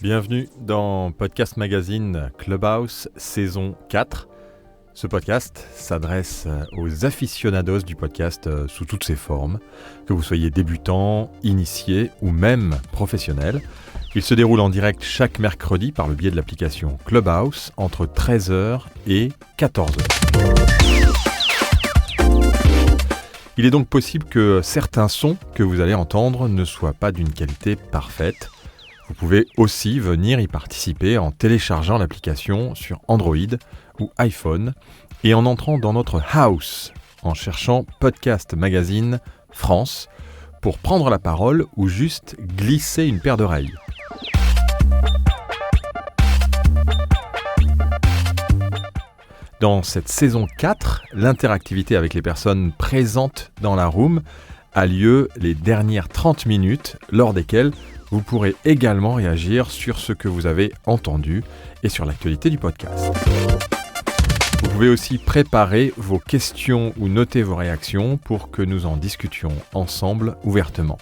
Bienvenue dans Podcast Magazine Clubhouse saison 4. Ce podcast s'adresse aux aficionados du podcast sous toutes ses formes, que vous soyez débutant, initié ou même professionnel. Il se déroule en direct chaque mercredi par le biais de l'application Clubhouse entre 13h et 14h. Il est donc possible que certains sons que vous allez entendre ne soient pas d'une qualité parfaite. Vous pouvez aussi venir y participer en téléchargeant l'application sur Android ou iPhone et en entrant dans notre house en cherchant Podcast Magazine France pour prendre la parole ou juste glisser une paire d'oreilles. Dans cette saison 4, l'interactivité avec les personnes présentes dans la room a lieu les dernières 30 minutes lors desquelles vous pourrez également réagir sur ce que vous avez entendu et sur l'actualité du podcast. Vous pouvez aussi préparer vos questions ou noter vos réactions pour que nous en discutions ensemble ouvertement.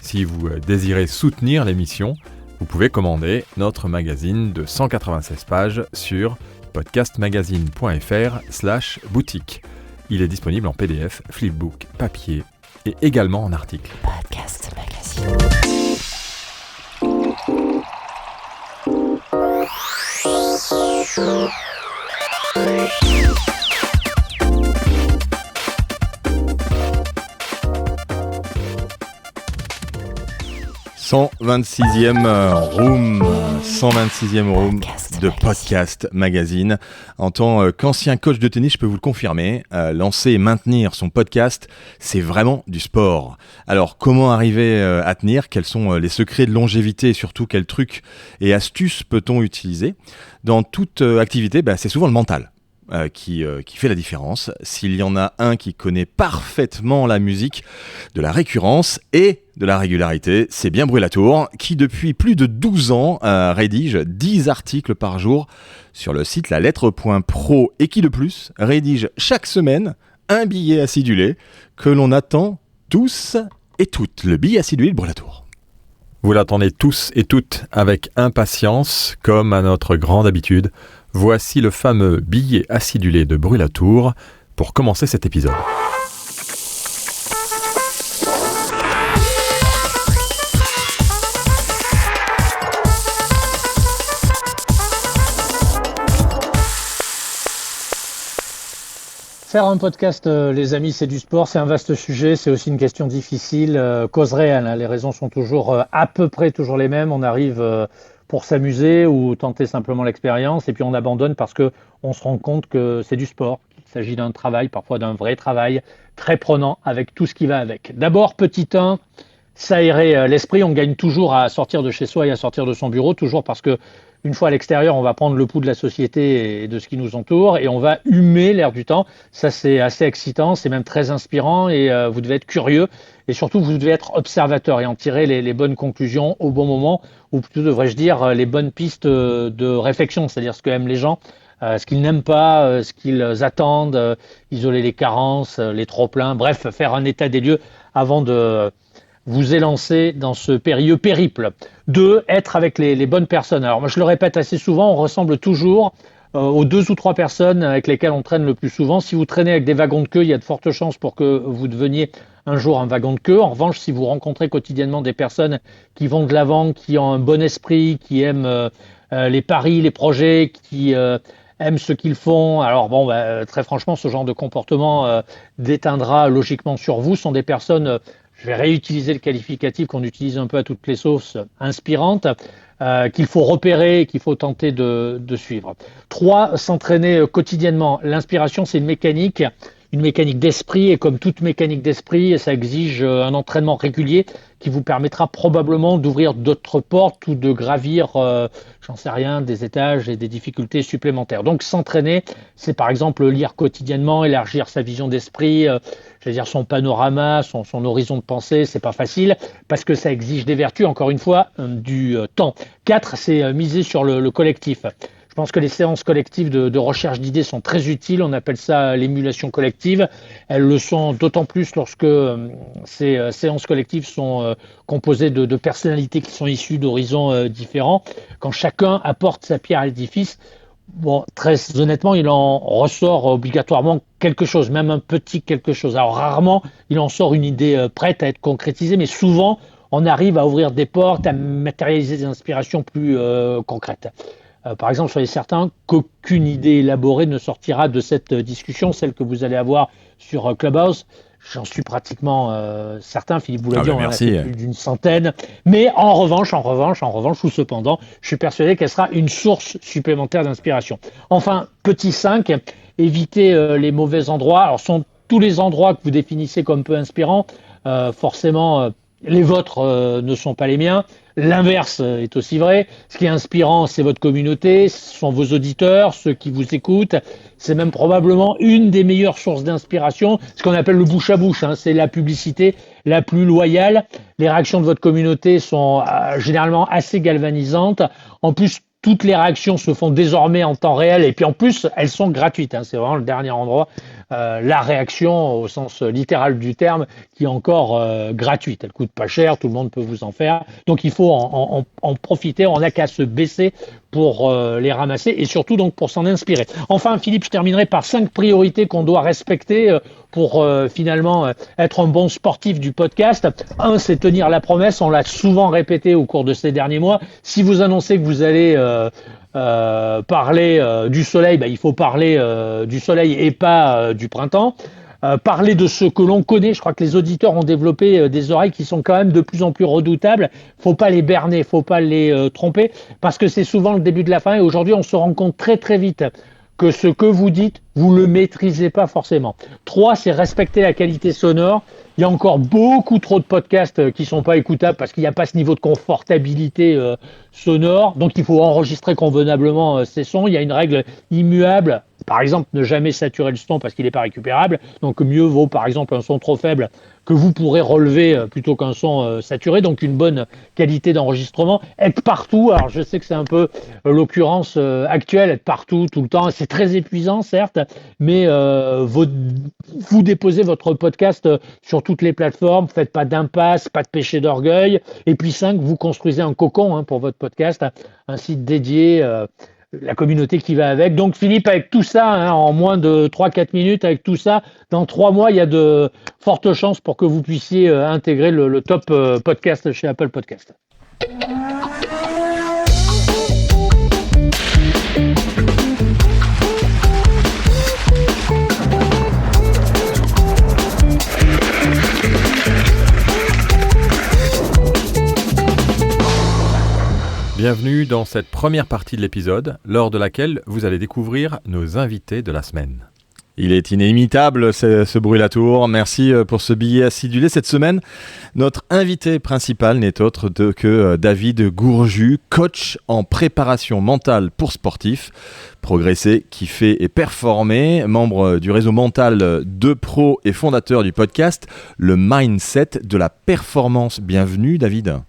Si vous désirez soutenir l'émission, vous pouvez commander notre magazine de 196 pages sur podcastmagazine.fr/boutique. Il est disponible en PDF, flipbook, papier et également en article. Podcast Magazine. 126e room de Podcast Magazine. En tant qu'ancien coach de tennis, je peux vous le confirmer, lancer et maintenir son podcast, c'est vraiment du sport. Alors, comment arriver à tenir ? Quels sont les secrets de longévité et surtout quels trucs et astuces peut-on utiliser ? Dans toute activité, c'est souvent le mental qui fait la différence. S'il y en a un qui connaît parfaitement la musique de la récurrence et de la régularité, c'est bien Brûlatour, qui depuis plus de 12 ans rédige 10 articles par jour sur le site lalettre.pro et qui de plus rédige chaque semaine un billet acidulé que l'on attend tous et toutes, le billet acidulé de Brûlatour. Vous l'attendez tous et toutes avec impatience, comme à notre grande habitude. Voici le fameux billet acidulé de Brûlatour pour commencer cet épisode. Faire un podcast, les amis, c'est du sport, c'est un vaste sujet, c'est aussi une question difficile, cause réelle, hein, les raisons sont toujours à peu près toujours les mêmes, on arrive pour s'amuser ou tenter simplement l'expérience et puis on abandonne parce que on se rend compte que c'est du sport, qu'il s'agit d'un travail, parfois d'un vrai travail, très prenant avec tout ce qui va avec. D'abord, petit 1, s'aérer l'esprit, on gagne toujours à sortir de chez soi et à sortir de son bureau, toujours parce que une fois à l'extérieur, on va prendre le pouls de la société et de ce qui nous entoure et on va humer l'air du temps. Ça, c'est assez excitant, c'est même très inspirant et vous devez être curieux et surtout, vous devez être observateur et en tirer les bonnes conclusions au bon moment ou plutôt, devrais-je dire, les bonnes pistes de réflexion, c'est-à-dire ce que aiment les gens, ce qu'ils n'aiment pas, ce qu'ils attendent, isoler les carences, les trop-pleins, bref, faire un état des lieux avant de vous élancer dans ce périlleux périple. 2, être avec les bonnes personnes. Alors moi je le répète assez souvent, on ressemble toujours aux 2 ou 3 personnes avec lesquelles on traîne le plus souvent. Si vous traînez avec des wagons de queue, il y a de fortes chances pour que vous deveniez un jour un wagon de queue. En revanche, si vous rencontrez quotidiennement des personnes qui vont de l'avant, qui ont un bon esprit, qui aiment les paris, les projets, qui aiment ce qu'ils font, alors très franchement, ce genre de comportement déteindra logiquement sur vous. Ce sont des personnes je vais réutiliser le qualificatif qu'on utilise un peu à toutes les sauces, inspirantes, qu'il faut repérer, qu'il faut tenter de suivre. 3, s'entraîner quotidiennement. L'inspiration, c'est une mécanique d'esprit et comme toute mécanique d'esprit, ça exige un entraînement régulier qui vous permettra probablement d'ouvrir d'autres portes ou de gravir, j'en sais rien, des étages et des difficultés supplémentaires. Donc s'entraîner, c'est par exemple lire quotidiennement, élargir sa vision d'esprit, son panorama, son horizon de pensée, c'est pas facile parce que ça exige des vertus, encore une fois, du temps. 4, c'est miser sur le collectif. Je pense que les séances collectives de recherche d'idées sont très utiles. On appelle ça l'émulation collective. Elles le sont d'autant plus lorsque ces séances collectives sont composées de personnalités qui sont issues d'horizons différents. Quand chacun apporte sa pierre à l'édifice, bon, très honnêtement, il en ressort obligatoirement quelque chose, même un petit quelque chose. Alors rarement, il en sort une idée prête à être concrétisée, mais souvent, on arrive à ouvrir des portes, à matérialiser des inspirations plus concrètes. Par exemple, soyez certain qu'aucune idée élaborée ne sortira de cette discussion, celle que vous allez avoir sur Clubhouse. J'en suis pratiquement certain, Philippe vous l'a dit, on en a fait plus d'une centaine. Mais en revanche, ou cependant, je suis persuadé qu'elle sera une source supplémentaire d'inspiration. Enfin, petit 5, évitez les mauvais endroits. Alors, sont tous les endroits que vous définissez comme peu inspirants, forcément, les vôtres ne sont pas les miens. L'inverse est aussi vrai. Ce qui est inspirant, c'est votre communauté, ce sont vos auditeurs, ceux qui vous écoutent. C'est même probablement une des meilleures sources d'inspiration, ce qu'on appelle le bouche à bouche. C'est la publicité la plus loyale. Les réactions de votre communauté sont généralement assez galvanisantes. En plus, toutes les réactions se font désormais en temps réel et puis en plus, elles sont gratuites. C'est vraiment le dernier endroit. La réaction au sens littéral du terme qui est encore gratuite. Elle coûte pas cher, tout le monde peut vous en faire. Donc il faut en profiter, on n'a qu'à se baisser pour les ramasser et surtout donc pour s'en inspirer. Enfin Philippe, je terminerai par 5 priorités qu'on doit respecter pour finalement être un bon sportif du podcast. 1, c'est tenir la promesse, on l'a souvent répété au cours de ces derniers mois. Si vous annoncez que vous allez parler du soleil, il faut parler du soleil et pas du printemps. Parler de ce que l'on connaît. Je crois que les auditeurs ont développé des oreilles qui sont quand même de plus en plus redoutables. Faut pas les berner, faut pas les tromper, parce que c'est souvent le début de la fin. Et aujourd'hui, on se rend compte très très vite que ce que vous dites, vous le maîtrisez pas forcément. 3, c'est respecter la qualité sonore. Il y a encore beaucoup trop de podcasts qui sont pas écoutables parce qu'il n'y a pas ce niveau de confortabilité sonore. Donc il faut enregistrer convenablement ces sons. Il y a une règle immuable. Par exemple, ne jamais saturer le son parce qu'il n'est pas récupérable. Donc mieux vaut par exemple un son trop faible que vous pourrez relever plutôt qu'un son saturé. Donc une bonne qualité d'enregistrement. Être partout. Alors je sais que c'est un peu l'occurrence actuelle. Être partout tout le temps. C'est très épuisant certes, mais vous déposez votre podcast sur toutes les plateformes. Faites pas d'impasse, pas de péché d'orgueil. Et puis 5, vous construisez un cocon pour votre podcast, un site dédié. La communauté qui va avec. Donc Philippe, avec tout ça, en moins de 3-4 minutes, avec tout ça, dans 3 mois, il y a de fortes chances pour que vous puissiez intégrer le top podcast chez Apple Podcast. Bienvenue dans cette première partie de l'épisode, lors de laquelle vous allez découvrir nos invités de la semaine. Il est inimitable ce bruit la tour. Merci pour ce billet acidulé. Cette semaine, notre invité principal n'est autre que David Gourjus, coach en préparation mentale pour sportifs. Progresser, kiffer et performer, membre du réseau mental de Pro et fondateur du podcast Le Mindset de la Performance. Bienvenue David.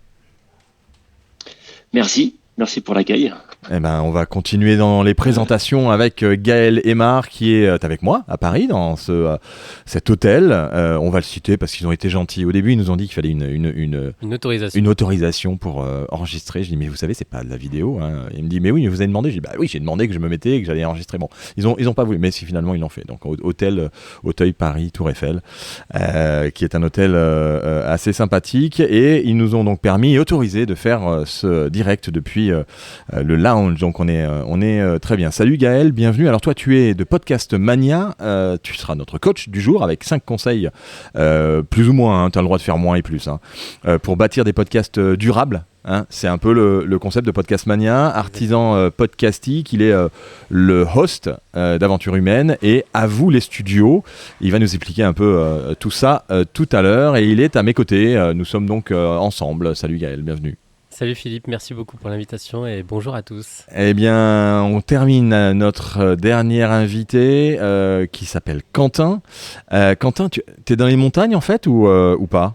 Merci pour l'accueil. On va continuer dans les présentations avec Gaël Aymar qui est avec moi à Paris dans cet hôtel. On va le citer parce qu'ils ont été gentils. Au début, ils nous ont dit qu'il fallait une autorisation pour enregistrer. Je dis mais vous savez, c'est pas de la vidéo. Il me dit mais oui, mais vous avez demandé. Je dis oui, j'ai demandé que je me mettais et que j'allais enregistrer. Bon, ils ont pas voulu, mais si finalement ils l'ont fait. Donc hôtel Auteuil Paris Tour Eiffel, qui est un hôtel assez sympathique et ils nous ont donc permis et autorisé de faire ce direct depuis le lounge. Donc on est très bien. Salut Gaël, bienvenue. Alors toi tu es de Podcast Mania, tu seras notre coach du jour avec 5 conseils plus ou moins, tu as le droit de faire moins et plus, pour bâtir des podcasts durables. C'est un peu le concept de Podcast Mania, artisan podcastique. Il est le host d'Aventure Humaine et à vous les studios. Il va nous expliquer un peu tout ça tout à l'heure et il est à mes côtés. Nous sommes donc ensemble. Salut Gaël, bienvenue. Salut Philippe, merci beaucoup pour l'invitation et bonjour à tous. Eh bien, on termine notre dernier invité qui s'appelle Quentin. Quentin, tu es dans les montagnes en fait ou pas ?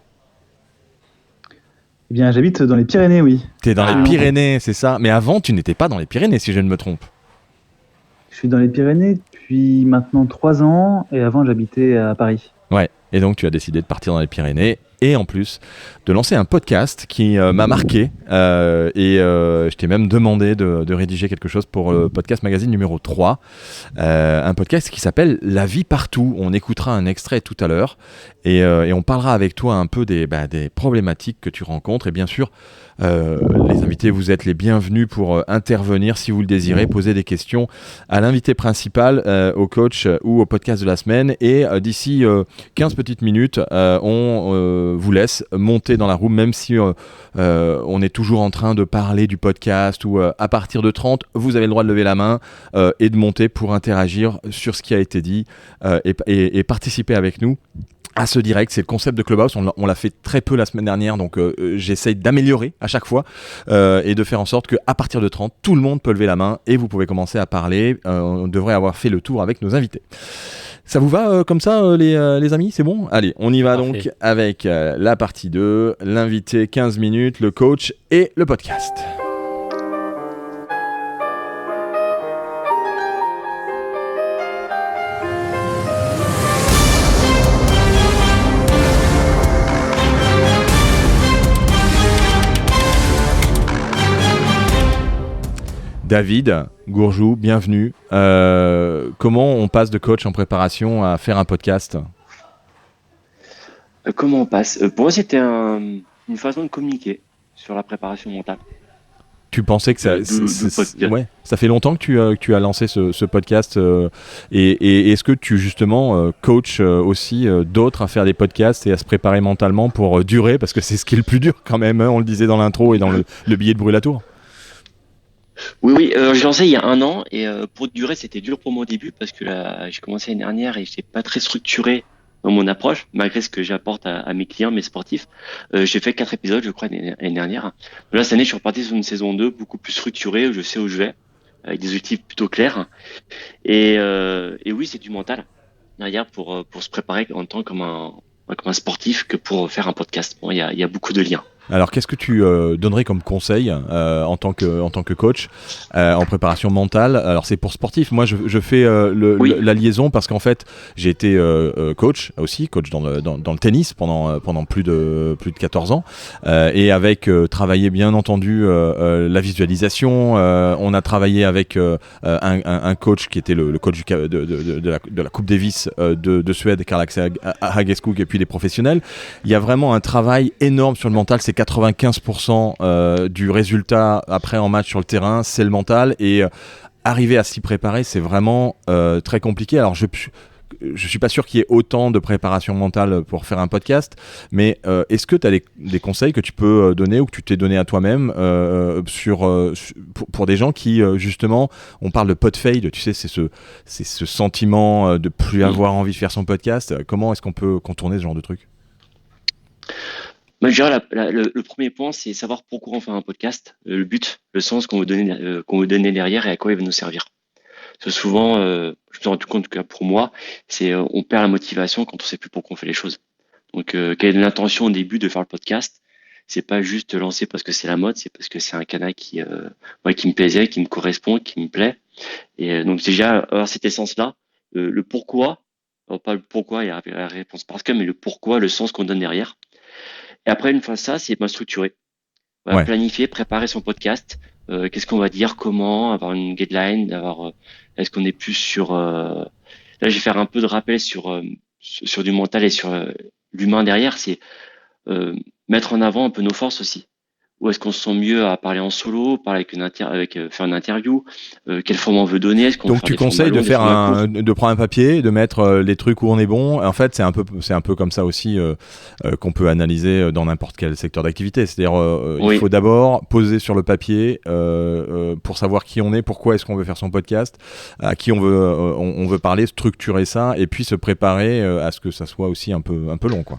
Eh bien, j'habite dans les Pyrénées, oui. Tu es dans les Pyrénées, c'est ça. Mais avant, tu n'étais pas dans les Pyrénées, si je ne me trompe. suis dans les Pyrénées depuis maintenant 3 ans et avant j'habitais à Paris. Ouais, et donc tu as décidé de partir dans les Pyrénées et en plus de lancer un podcast qui m'a marqué et je t'ai même demandé de rédiger quelque chose pour le podcast magazine numéro 3, un podcast qui s'appelle La vie partout. On écoutera un extrait tout à l'heure et on parlera avec toi un peu des problématiques que tu rencontres et bien sûr les invités, vous êtes les bienvenus pour intervenir si vous le désirez, poser des questions à l'invité principal, au coach ou au podcast de la semaine et d'ici 15 petites minutes, on vous laisse monter dans la roue, même si on est toujours en train de parler du podcast ou à partir de 30, vous avez le droit de lever la main et de monter pour interagir sur ce qui a été dit et participer avec nous à ce direct. C'est le concept de Clubhouse, on l'a fait très peu la semaine dernière, donc j'essaye d'améliorer à chaque fois et de faire en sorte qu'à partir de 30, tout le monde peut lever la main et vous pouvez commencer à parler. On devrait avoir fait le tour avec nos invités. Ça vous va comme ça les amis, c'est bon ? Allez, on y va. Parfait. Donc avec la partie 2, l'invité 15 minutes, le coach et le podcast. David Gourjou, bienvenue. Comment on passe de coach en préparation à faire un podcast ? Comment on passe ? Pour moi, c'était une façon de communiquer sur la préparation mentale. Tu pensais que ça fait longtemps que tu as lancé ce podcast et est-ce que tu justement coaches aussi d'autres à faire des podcasts et à se préparer mentalement pour durer, parce que c'est ce qui est le plus dur quand même, hein, on le disait dans l'intro et dans le billet de Brûlatour. Oui, j'ai lancé il y a 1 an et pour durer, c'était dur pour moi au début parce que là, j'ai commencé l'année dernière et j'étais pas très structuré dans mon approche, malgré ce que j'apporte à mes clients, mes sportifs. J'ai fait 4 épisodes, je crois, l'année dernière. Là, cette année, je suis reparti sur une saison 2, beaucoup plus structurée, où je sais où je vais, avec des objectifs plutôt clairs. Et oui, c'est du mental derrière pour se préparer en tant comme un sportif que pour faire un podcast. Bon, il y a beaucoup de liens. Alors, qu'est-ce que tu donnerais comme conseil en tant que coach en préparation mentale ? Alors, c'est pour sportif. Moi, je fais la liaison parce qu'en fait, j'ai été coach dans le tennis pendant plus de 14 ans et avec travaillé bien entendu la visualisation. On a travaillé avec un coach qui était le coach de la Coupe Davis de Suède, Karl-Axel Hageskog, et puis des professionnels. Il y a vraiment un travail énorme sur le mental. C'est 95% du résultat après en match sur le terrain, c'est le mental, et arriver à s'y préparer, c'est vraiment très compliqué. Alors je suis pas sûr qu'il y ait autant de préparation mentale pour faire un podcast, mais est-ce que tu as des conseils que tu peux donner ou que tu t'es donné à toi-même pour des gens qui justement, on parle de pod fade, tu sais, c'est ce sentiment de plus avoir envie de faire son podcast. Comment est-ce qu'on peut contourner ce genre de truc ? Moi, je dirais le premier point, c'est savoir pourquoi on fait un podcast, le but, le sens qu'on veut donner derrière et à quoi il va nous servir. Parce que souvent, je me suis rendu compte que pour moi, c'est on perd la motivation quand on sait plus pourquoi on fait les choses. Donc, quelle est l'intention au début de faire le podcast ? C'est pas juste lancer parce que c'est la mode, c'est parce que c'est un canal qui me plaisait, qui me correspond, qui me plaît. Et donc déjà avoir cette essence-là, le pourquoi, pas le pourquoi, il y a la réponse parce que, mais le pourquoi, le sens qu'on donne derrière. Et après, une fois ça, c'est bien structuré. Voilà, planifier, préparer son podcast. Qu'est-ce qu'on va dire, comment, avoir une guideline, est-ce qu'on est plus sur... Là, je vais faire un peu de rappel sur du mental et sur l'humain derrière. C'est mettre en avant un peu nos forces aussi. Où est-ce qu'on se sent mieux à parler en solo, parler faire une interview, quel format on veut donner. Donc tu conseilles de prendre un papier, de mettre les trucs où on est bon. En fait, c'est un peu comme ça aussi qu'on peut analyser dans n'importe quel secteur d'activité. C'est-à-dire, il faut d'abord poser sur le papier pour savoir qui on est, pourquoi est-ce qu'on veut faire son podcast, à qui on veut parler, structurer ça, et puis se préparer à ce que ça soit aussi un peu long, quoi.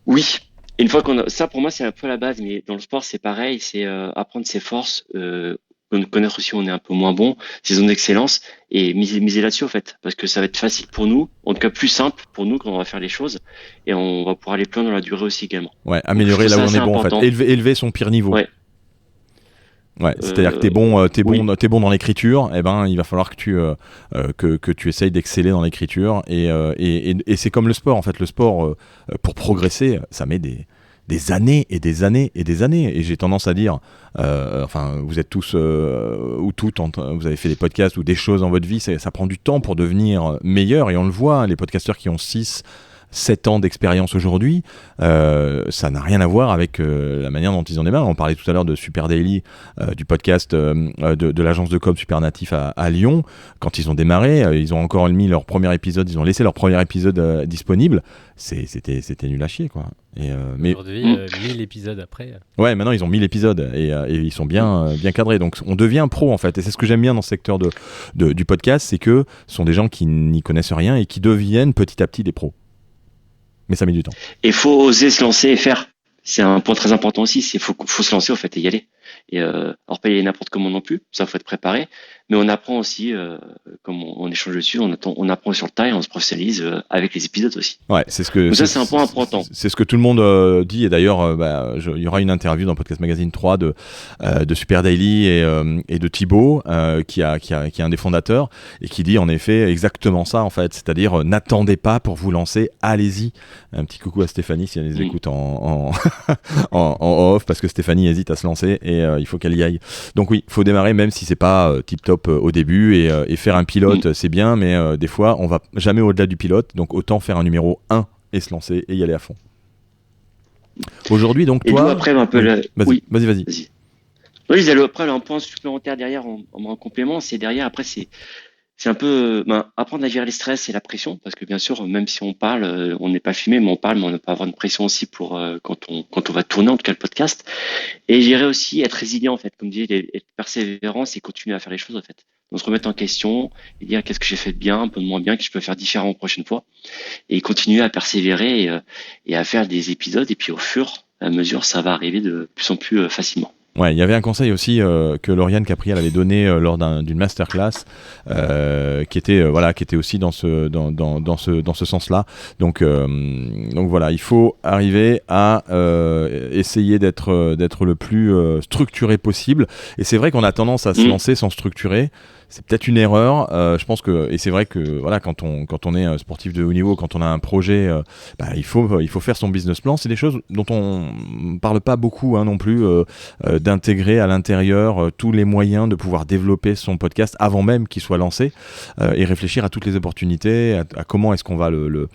Oui. Une fois qu'on a ça, pour moi, c'est un peu la base, mais dans le sport, c'est pareil, c'est apprendre ses forces, connaître aussi où on est un peu moins bon, ses zones d'excellence, et miser là-dessus, en fait, parce que ça va être facile pour nous, en tout cas plus simple pour nous quand on va faire les choses, et on va pouvoir aller plus loin dans la durée aussi également. Ouais, améliorer là où on est bon, important. En fait, élever son pire niveau. Ouais. Ouais, c'est-à-dire que t'es bon dans l'écriture, eh ben il va falloir que tu essayes d'exceller dans l'écriture et c'est comme le sport en fait. Le sport pour progresser, ça met des années et des années et des années. Et j'ai tendance à dire, vous êtes tous ou toutes, vous avez fait des podcasts ou des choses dans votre vie, ça prend du temps pour devenir meilleur. Et on le voit, hein, les podcasteurs qui ont 7 ans d'expérience aujourd'hui, ça n'a rien à voir avec la manière dont ils ont démarré. On parlait tout à l'heure de Super Daily, du podcast de l'agence de com Super Natif à Lyon. Quand ils ont démarré, ils ont encore mis leur premier épisode, ils ont laissé leur premier épisode disponible. C'était nul à chier, quoi. Mais aujourd'hui, 1000 épisodes après. Ouais, maintenant ils ont 1000 épisodes et ils sont bien cadrés. Donc on devient pro en fait. Et c'est ce que j'aime bien dans ce secteur du podcast, c'est que ce sont des gens qui n'y connaissent rien et qui deviennent petit à petit des pros. Mais ça met du temps. Et il faut oser se lancer et faire. C'est un point très important aussi. Il faut se lancer au fait et y aller. Et alors pas y aller n'importe comment non plus. Ça, faut être préparé. Mais on apprend aussi, comme on échange dessus, on apprend sur le tas et on se professionnalise avec les épisodes aussi. Ouais, c'est ce que. Donc ça, c'est un point important. C'est ce que tout le monde dit. Et d'ailleurs, il y aura une interview dans Podcast Magazine 3 de Super Daily et de Thibaut, qui est un des fondateurs et qui dit en effet exactement ça en fait. C'est-à-dire, n'attendez pas pour vous lancer, allez-y. Un petit coucou à Stéphanie si elle les écoute en off, parce que Stéphanie hésite à se lancer et il faut qu'elle y aille. Donc oui, il faut démarrer même si c'est pas tip top au début et faire un pilote c'est bien, mais des fois on va jamais au-delà du pilote, donc autant faire un numéro 1 et se lancer et y aller à fond. Aujourd'hui donc toi... après un peu Vas-y. Oui, je disais, après un point supplémentaire derrière en complément, c'est derrière après c'est un peu apprendre à gérer les stress et la pression, parce que bien sûr, même si on parle, on n'est pas filmé, mais on parle, mais on n'a pas avoir une pression aussi pour quand on va tourner, en tout cas le podcast. Et gérer aussi, être résilient en fait, comme dit, être persévérant, c'est continuer à faire les choses en fait. Donc se remettre en question et dire qu'est-ce que j'ai fait de bien, un peu de moins bien, que je peux faire différent la prochaine fois, et continuer à persévérer et à faire des épisodes. Et puis au fur et à mesure, ça va arriver de plus en plus facilement. Ouais, il y avait un conseil aussi que Lauriane Capriel avait donné lors d'une masterclass, qui était aussi dans ce sens-là. Donc voilà, il faut arriver à essayer d'être le plus structuré possible. Et c'est vrai qu'on a tendance à se lancer sans structurer. C'est peut-être une erreur. Je pense que, et c'est vrai que voilà, quand on est sportif de haut niveau, quand on a un projet, il faut faire son business plan. C'est des choses dont on parle pas beaucoup non plus, d'intégrer à l'intérieur tous les moyens de pouvoir développer son podcast avant même qu'il soit lancé, et réfléchir à toutes les opportunités, à comment est-ce qu'on va le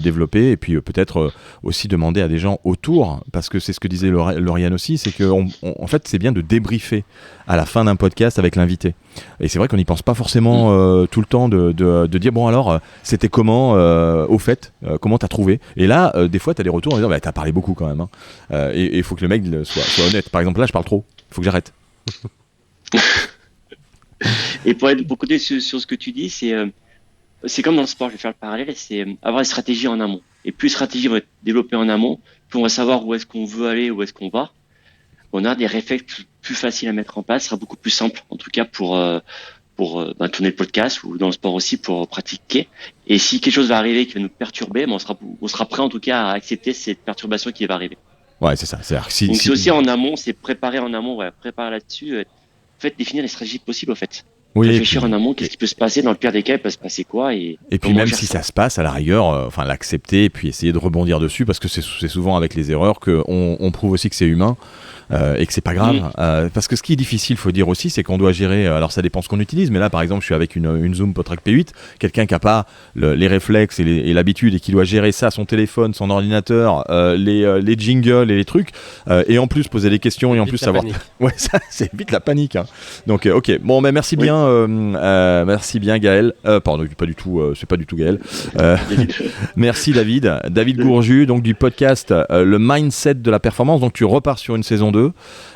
développer, et puis peut-être aussi demander à des gens autour, parce que c'est ce que disait Lauriane aussi, c'est que en fait c'est bien de débriefer à la fin d'un podcast avec l'invité. Et c'est vrai qu'on n'y pense pas forcément tout le temps de dire bon alors c'était comment au fait, comment t'as trouvé. Et là des fois t'as des retours en disant t'as parlé beaucoup quand même, hein. Et il faut que le mec soit honnête. Par exemple là je parle trop, il faut que j'arrête. Et pour être beaucoup sur ce que tu dis, c'est comme dans le sport, je vais faire le parallèle, c'est avoir des stratégies en amont. Et plus les stratégies vont être développées en amont, plus on va savoir où est-ce qu'on veut aller, où est-ce qu'on va. On a des réflexes plus faciles à mettre en place, ce sera beaucoup plus simple, en tout cas pour tourner le podcast, ou dans le sport aussi pour pratiquer. Et si quelque chose va arriver qui va nous perturber, on sera prêt en tout cas à accepter cette perturbation qui va arriver. Ouais, c'est ça. Donc c'est aussi en amont, c'est préparer en amont, préparer là-dessus. En fait, définir les stratégies possibles, en fait. Oui, réfléchir en amont, qu'est-ce qui peut se passer, dans le pire des cas, il peut se passer quoi, et puis même si ça se passe, à la rigueur, l'accepter et puis essayer de rebondir dessus, parce que c'est souvent avec les erreurs qu'on prouve aussi que c'est humain. Et que c'est pas grave, parce que ce qui est difficile, faut dire aussi, c'est qu'on doit gérer, alors ça dépend ce qu'on utilise, mais là par exemple je suis avec une Zoom PodTrack P8, quelqu'un qui a pas les réflexes et l'habitude et qui doit gérer ça, son téléphone, son ordinateur, les jingles et les trucs, et en plus poser des questions et en plus savoir ouais, ça c'est vite la panique, hein. Donc ok, bon mais merci bien Gaël, pardon, pas du tout, c'est pas du tout Gaël, merci David Gourju, donc du podcast le mindset de la performance. Donc tu repars sur une saison 2,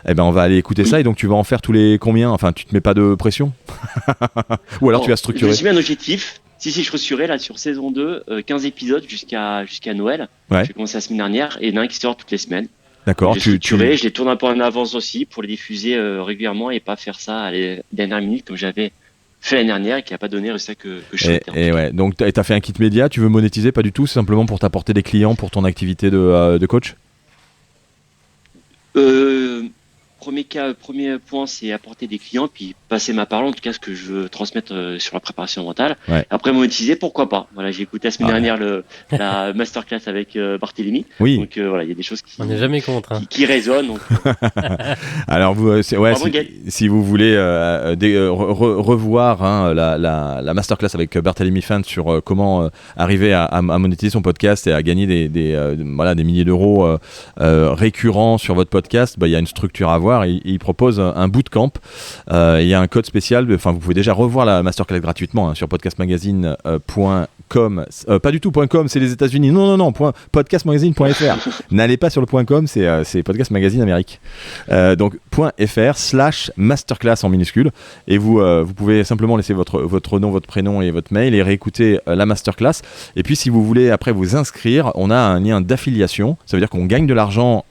eh ben on va aller écouter ça, et donc tu vas en faire tous les combien, enfin tu te mets pas de pression ou alors tu vas structurer. Je me suis mis un objectif, si je structurais là sur saison 2, 15 épisodes jusqu'à Noël. Ouais. J'ai commencé la semaine dernière et il y en a un qui sort toutes les semaines. D'accord, je les tourne un peu en avance aussi pour les diffuser régulièrement et pas faire ça à la dernière minute comme j'avais fait l'année dernière et qui n'a pas donné le résultat que je souhaitais. Et ouais, donc t'as fait un kit média, tu veux monétiser? Pas du tout, c'est simplement pour t'apporter des clients pour ton activité de coach? premier point, c'est apporter des clients, puis passer ma parole, en tout cas ce que je veux transmettre sur la préparation mentale. Ouais. Après monétiser, pourquoi pas. Voilà, j'ai écouté la semaine dernière la masterclass avec Barthélémy. Oui. Donc voilà, il y a des choses On n'est jamais contre. qui résonnent. Donc, Alors si vous voulez revoir la masterclass avec Barthélémy Fant sur comment arriver à monétiser son podcast et à gagner des milliers d'euros récurrents sur votre podcast, il y a une structure à voir. Il propose un bootcamp. Il y a un code spécial. Vous pouvez déjà revoir la masterclass gratuitement sur podcastmagazine.com. Pas du tout .com, c'est les États-Unis. Non, podcastmagazine.fr. N'allez pas sur le .com, c'est Podcast Magazine Amérique. Donc .fr/masterclass en minuscule. Et vous pouvez simplement laisser votre nom, votre prénom et votre mail et réécouter la masterclass. Et puis si vous voulez après vous inscrire, on a un lien d'affiliation. Ça veut dire qu'on gagne de l'argent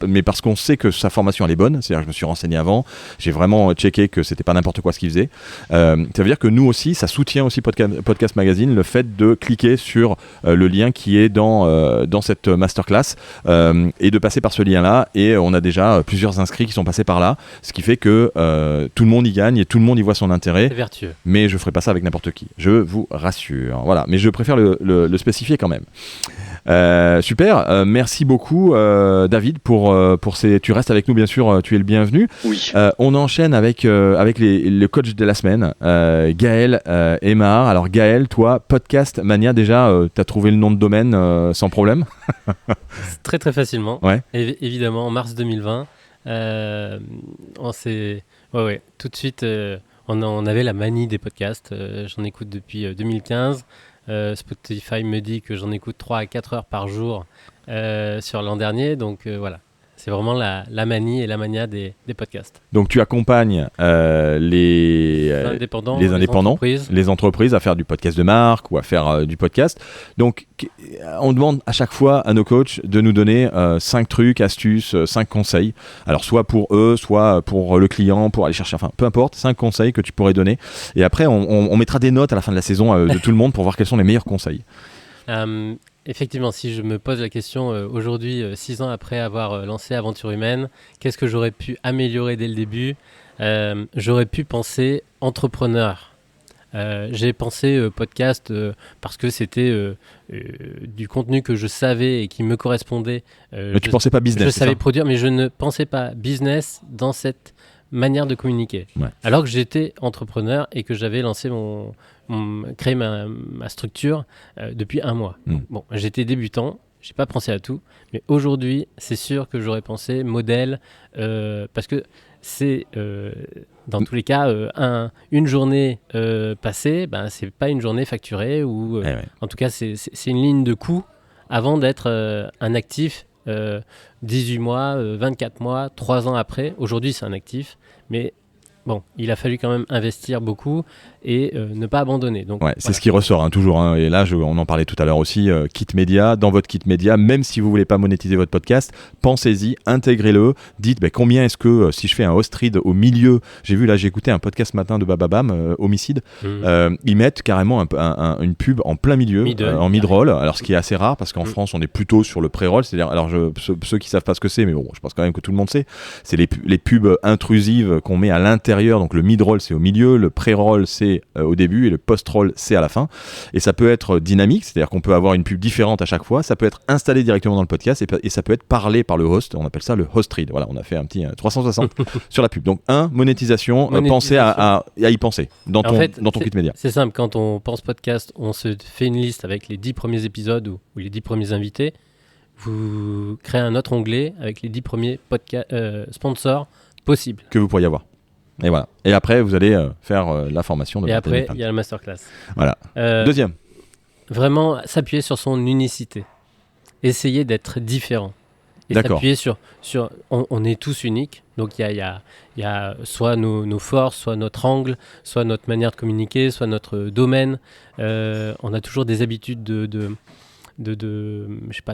mais parce qu'on sait que sa formation elle est bonne. C'est-à-dire que je me suis renseigné avant, j'ai vraiment checké que c'était pas n'importe quoi ce qu'il faisait. Ça veut dire que nous aussi, ça soutient aussi Podcast Magazine, le fait de cliquer sur le lien qui est dans cette masterclass et de passer par ce lien-là. Et on a déjà plusieurs inscrits qui sont passés par là, ce qui fait que tout le monde y gagne et tout le monde y voit son intérêt. C'est vertueux. Mais je ferai pas ça avec n'importe qui, je vous rassure. Voilà, mais je préfère le spécifier quand même. Super, merci beaucoup David pour ces. Tu restes avec nous bien sûr, tu es le bienvenu. Oui. On enchaîne avec le coach de la semaine, Gaël Aymar. Alors Gaël, toi, Podcast Mania, déjà, tu as trouvé le nom de domaine sans problème? Très très facilement. Ouais. Évidemment, en mars 2020, on s'est... Ouais, tout de suite, on avait la manie des podcasts. J'en écoute depuis 2015. Spotify me dit que j'en écoute 3 à 4 heures par jour sur l'an dernier. Donc voilà, c'est vraiment la manie et la mania des podcasts. Donc tu accompagnes les indépendants, les entreprises à faire du podcast de marque ou à faire du podcast. Donc on demande à chaque fois à nos coachs de nous donner 5 trucs, astuces, 5 conseils. Alors soit pour eux, soit pour le client, pour aller chercher, enfin peu importe, 5 conseils que tu pourrais donner. Et après on mettra des notes à la fin de la saison de tout le monde pour voir quels sont les meilleurs conseils. Effectivement, si je me pose la question aujourd'hui, 6 ans après avoir lancé Aventure Humaine, qu'est-ce que j'aurais pu améliorer dès le début? J'aurais pu penser entrepreneur. J'ai pensé podcast parce que c'était du contenu que je savais et qui me correspondait. Mais tu pensais pas business? Je savais produire, mais je ne pensais pas business dans cette manière de communiquer. Ouais. Alors que j'étais entrepreneur et que j'avais lancé créé ma structure depuis 1 mois. Bon, j'étais débutant, j'ai pas pensé à tout, mais aujourd'hui, c'est sûr que j'aurais pensé modèle, parce que c'est dans tous les cas une journée passée, c'est pas une journée facturée ou en tout cas c'est une ligne de coût avant d'être un actif 18 mois, 24 mois, 3 ans après. Aujourd'hui, c'est un actif, mais bon, il a fallu quand même investir beaucoup et ne pas abandonner. Donc, ouais, c'est ce qui ressort toujours. Hein. Et là, on en parlait tout à l'heure aussi. Kit média, dans votre kit média, même si vous voulez pas monétiser votre podcast, pensez-y, intégrez-le. Dites combien est-ce que si je fais un host read au milieu, j'ai écouté un podcast ce matin de Bababam, Homicide, ils mettent carrément une pub en plein milieu, en mid-roll. Alors ce qui est assez rare parce qu'en France, on est plutôt sur le pré-roll. C'est-à-dire, alors ceux qui savent pas ce que c'est, mais bon, je pense quand même que tout le monde sait, c'est les pubs intrusives qu'on met à l'intérieur. Donc le mid-roll, c'est au milieu, le pré-roll, c'est au début et le post-roll, c'est à la fin. Et ça peut être dynamique, c'est-à-dire qu'on peut avoir une pub différente à chaque fois. Ça peut être installé directement dans le podcast et ça peut être parlé par le host. On appelle ça le host read. Voilà, on a fait un petit 360 sur la pub. Donc, monétisation. Pensez à y penser dans ton kit média. C'est simple, quand on pense podcast, on se fait une liste avec les 10 premiers épisodes ou les 10 premiers invités. Vous créez un autre onglet avec les 10 premiers sponsors possibles. Que vous pourriez avoir. Et voilà. Et après, vous allez faire la formation de Et après, il y a la masterclass. Voilà. Deuxième. Vraiment s'appuyer sur son unicité. Essayer d'être différent. Et s'appuyer sur on est tous uniques. Donc, il y a soit nos forces, soit notre angle, soit notre manière de communiquer, soit notre domaine. On a toujours des habitudes de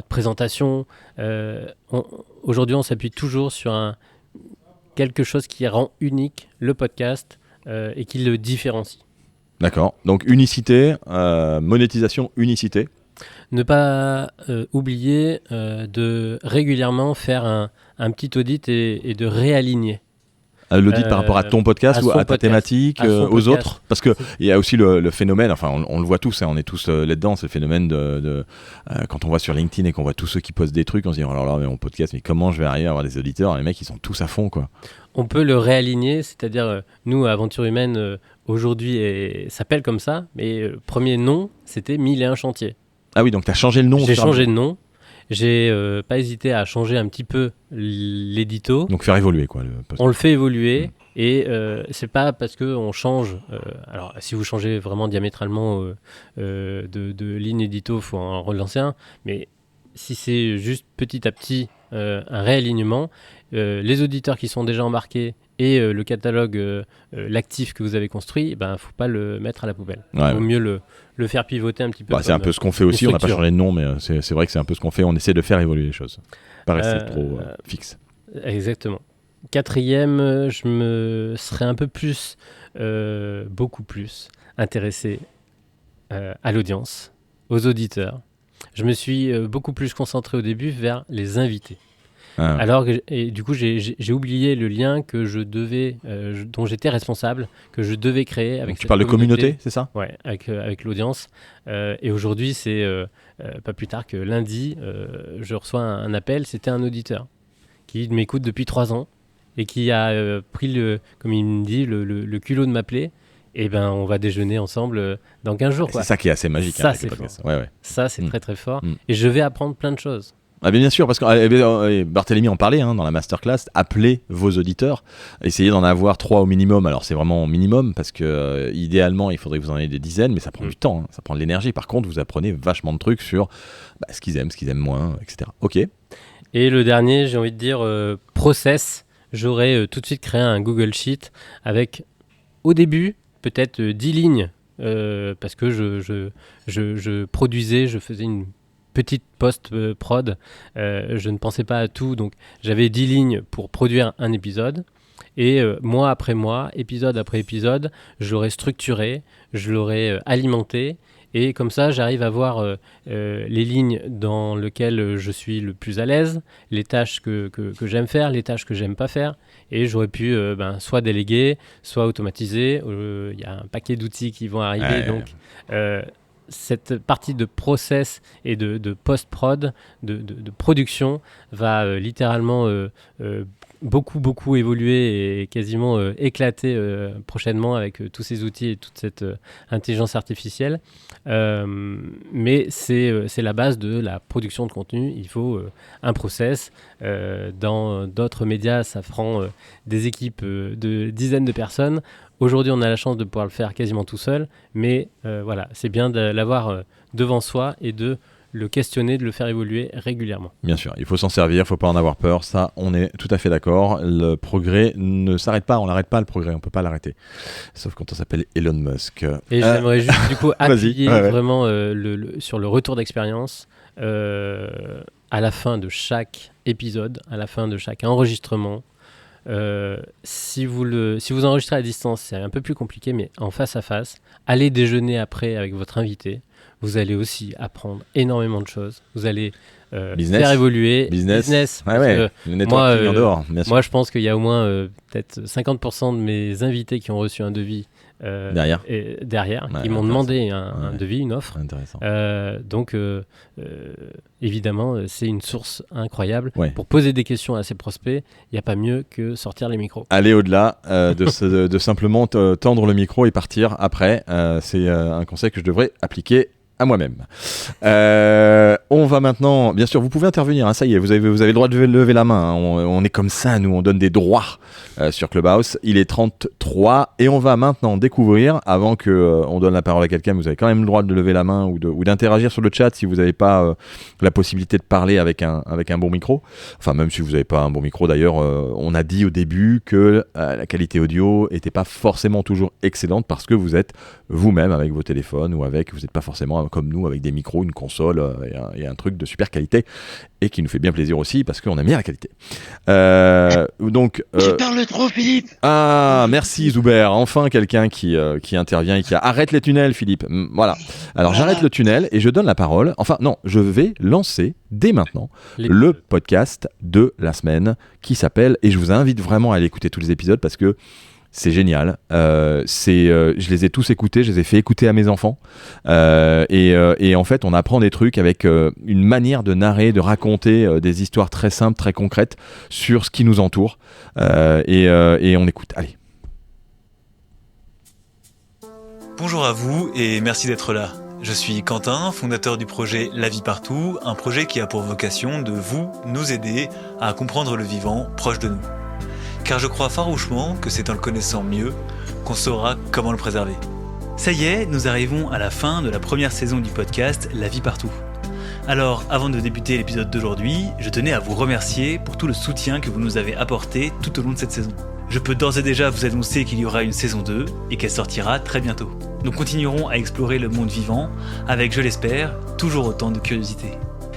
présentation. Aujourd'hui, on s'appuie toujours sur quelque chose qui rend unique le podcast et qui le différencie. D'accord. Donc unicité, monétisation, unicité. Ne pas oublier de régulièrement faire un petit audit et de réaligner. L'audit par rapport à ton podcast ou à ta thématique, aux autres? Parce qu'il y a aussi le phénomène, enfin on le voit tous, hein, on est tous là-dedans, c'est le phénomène quand on voit sur LinkedIn et qu'on voit tous ceux qui postent des trucs, on se dit, oh là là, mais mon podcast, mais comment je vais arriver à avoir des auditeurs? Les mecs, ils sont tous à fond, quoi. On peut le réaligner, c'est-à-dire, nous, Aventure Humaine, aujourd'hui, s'appelle comme ça, mais le premier nom, c'était 1001 chantiers. Ah oui, donc tu as changé le nom. J'ai changé de nom. J'ai pas hésité à changer un petit peu l'édito. Donc faire évoluer, quoi. On le fait évoluer et c'est pas parce qu'on change. Alors, si vous changez vraiment diamétralement de ligne édito, il faut en relancer un. Mais si c'est juste petit à petit un réalignement, les auditeurs qui sont déjà embarqués et le catalogue, l'actif que vous avez construit, il faut pas le mettre à la poubelle. Il vaut mieux le faire pivoter un petit peu. C'est un peu ce qu'on fait aussi, on n'a pas changé de nom, mais c'est vrai que c'est un peu ce qu'on fait, on essaie de faire évoluer les choses. Pas rester trop fixe. Exactement. 4e, je me serais un peu plus, beaucoup plus intéressé à l'audience, aux auditeurs. Je me suis beaucoup plus concentré au début vers les invités. Et du coup, j'ai oublié le lien que je devais, dont j'étais responsable, que je devais créer avec. Donc tu parles de communauté, c'est ça? Ouais, avec l'audience. Et aujourd'hui, c'est pas plus tard que lundi, je reçois un appel. C'était un auditeur qui m'écoute depuis 3 ans et qui a pris comme il me dit, le culot de m'appeler. Et on va déjeuner ensemble dans 15 jours. C'est ça qui est assez magique. Ça, c'est fort. Ouais. Ça, c'est très très fort. Et je vais apprendre plein de choses. Ah bien sûr, parce que Barthélémy en parlait dans la masterclass, appelez vos auditeurs, essayez d'en avoir 3 au minimum. Alors c'est vraiment au minimum, parce que idéalement il faudrait que vous en ayez des dizaines, mais ça prend du temps, ça prend de l'énergie. Par contre, vous apprenez vachement de trucs sur ce qu'ils aiment moins, etc. Ok. Et le dernier, j'ai envie de dire process. J'aurais tout de suite créé un Google Sheet avec, au début, peut-être 10 lignes, parce que je produisais, je faisais une petite post-prod, je ne pensais pas à tout, donc j'avais 10 lignes pour produire un épisode, et mois après mois, épisode après épisode, je l'aurais structuré, je l'aurais alimenté, et comme ça j'arrive à voir les lignes dans lesquelles je suis le plus à l'aise, les tâches que j'aime faire, les tâches que j'aime pas faire, et j'aurais pu soit déléguer, soit automatiser. Il y a un paquet d'outils qui vont arriver, donc cette partie de process et de post-prod, de production, va littéralement beaucoup évoluer et quasiment éclater prochainement avec tous ces outils et toute cette intelligence artificielle. Mais c'est la base de la production de contenu. Il faut un process. Dans d'autres médias, ça prend des équipes de dizaines de personnes. Aujourd'hui, on a la chance de pouvoir le faire quasiment tout seul, mais voilà, c'est bien de l'avoir devant soi et de le questionner, de le faire évoluer régulièrement. Bien sûr, il faut s'en servir, il ne faut pas en avoir peur, ça, on est tout à fait d'accord. Le progrès ne s'arrête pas, on n'arrête pas le progrès, on ne peut pas l'arrêter. Sauf quand on s'appelle Elon Musk. Et j'aimerais juste du coup appuyer vraiment sur le retour d'expérience à la fin de chaque épisode, à la fin de chaque enregistrement. Si vous enregistrez à distance, c'est un peu plus compliqué, mais en face à face, allez déjeuner après avec votre invité. Vous allez aussi apprendre énormément de choses. Vous allez faire évoluer. Business. Moi, je pense qu'il y a au moins peut-être 50% de mes invités qui ont reçu un devis derrière, qui m'ont demandé un devis, une offre. Intéressant. Donc, évidemment, c'est une source incroyable. Pour poser des questions à ses prospects, il n'y a pas mieux que sortir les micros. Aller au-delà de simplement tendre le micro et partir après. C'est un conseil que je devrais appliquer à moi-même. On va maintenant, bien sûr, vous pouvez intervenir, hein, ça y est, vous avez le droit de lever la main, hein, on est comme ça, nous, on donne des droits sur Clubhouse. Il est 33 et on va maintenant découvrir, avant qu'on donne la parole à quelqu'un, vous avez quand même le droit de lever la main ou d'interagir sur le chat si vous n'avez pas la possibilité de parler avec un bon micro. Enfin, même si vous n'avez pas un bon micro, d'ailleurs, on a dit au début que la qualité audio n'était pas forcément toujours excellente parce que vous êtes vous-même avec vos téléphones ou vous n'êtes pas forcément hein, comme nous, avec des micros, une console et un truc de super qualité, et qui nous fait bien plaisir aussi, parce qu'on aime bien la qualité. Tu parles trop, Philippe. Ah, merci Zuber, enfin quelqu'un qui intervient et qui arrête les tunnels, Philippe. Voilà. Alors j'arrête le tunnel et je donne la parole. Enfin non, je vais lancer dès maintenant le podcast de la semaine qui s'appelle, et je vous invite vraiment à aller écouter tous les épisodes parce que c'est génial. Je les ai tous écoutés, je les ai fait écouter à mes enfants. Et en fait, on apprend des trucs avec une manière de narrer, de raconter des histoires très simples, très concrètes sur ce qui nous entoure. Et on écoute. Allez. Bonjour à vous et merci d'être là. Je suis Quentin, fondateur du projet La Vie Partout, un projet qui a pour vocation de nous aider à comprendre le vivant proche de nous. Car je crois farouchement que c'est en le connaissant mieux qu'on saura comment le préserver. Ça y est, nous arrivons à la fin de la première saison du podcast La Vie Partout. Alors, avant de débuter l'épisode d'aujourd'hui, je tenais à vous remercier pour tout le soutien que vous nous avez apporté tout au long de cette saison. Je peux d'ores et déjà vous annoncer qu'il y aura une saison 2 et qu'elle sortira très bientôt. Nous continuerons à explorer le monde vivant avec, je l'espère, toujours autant de curiosité.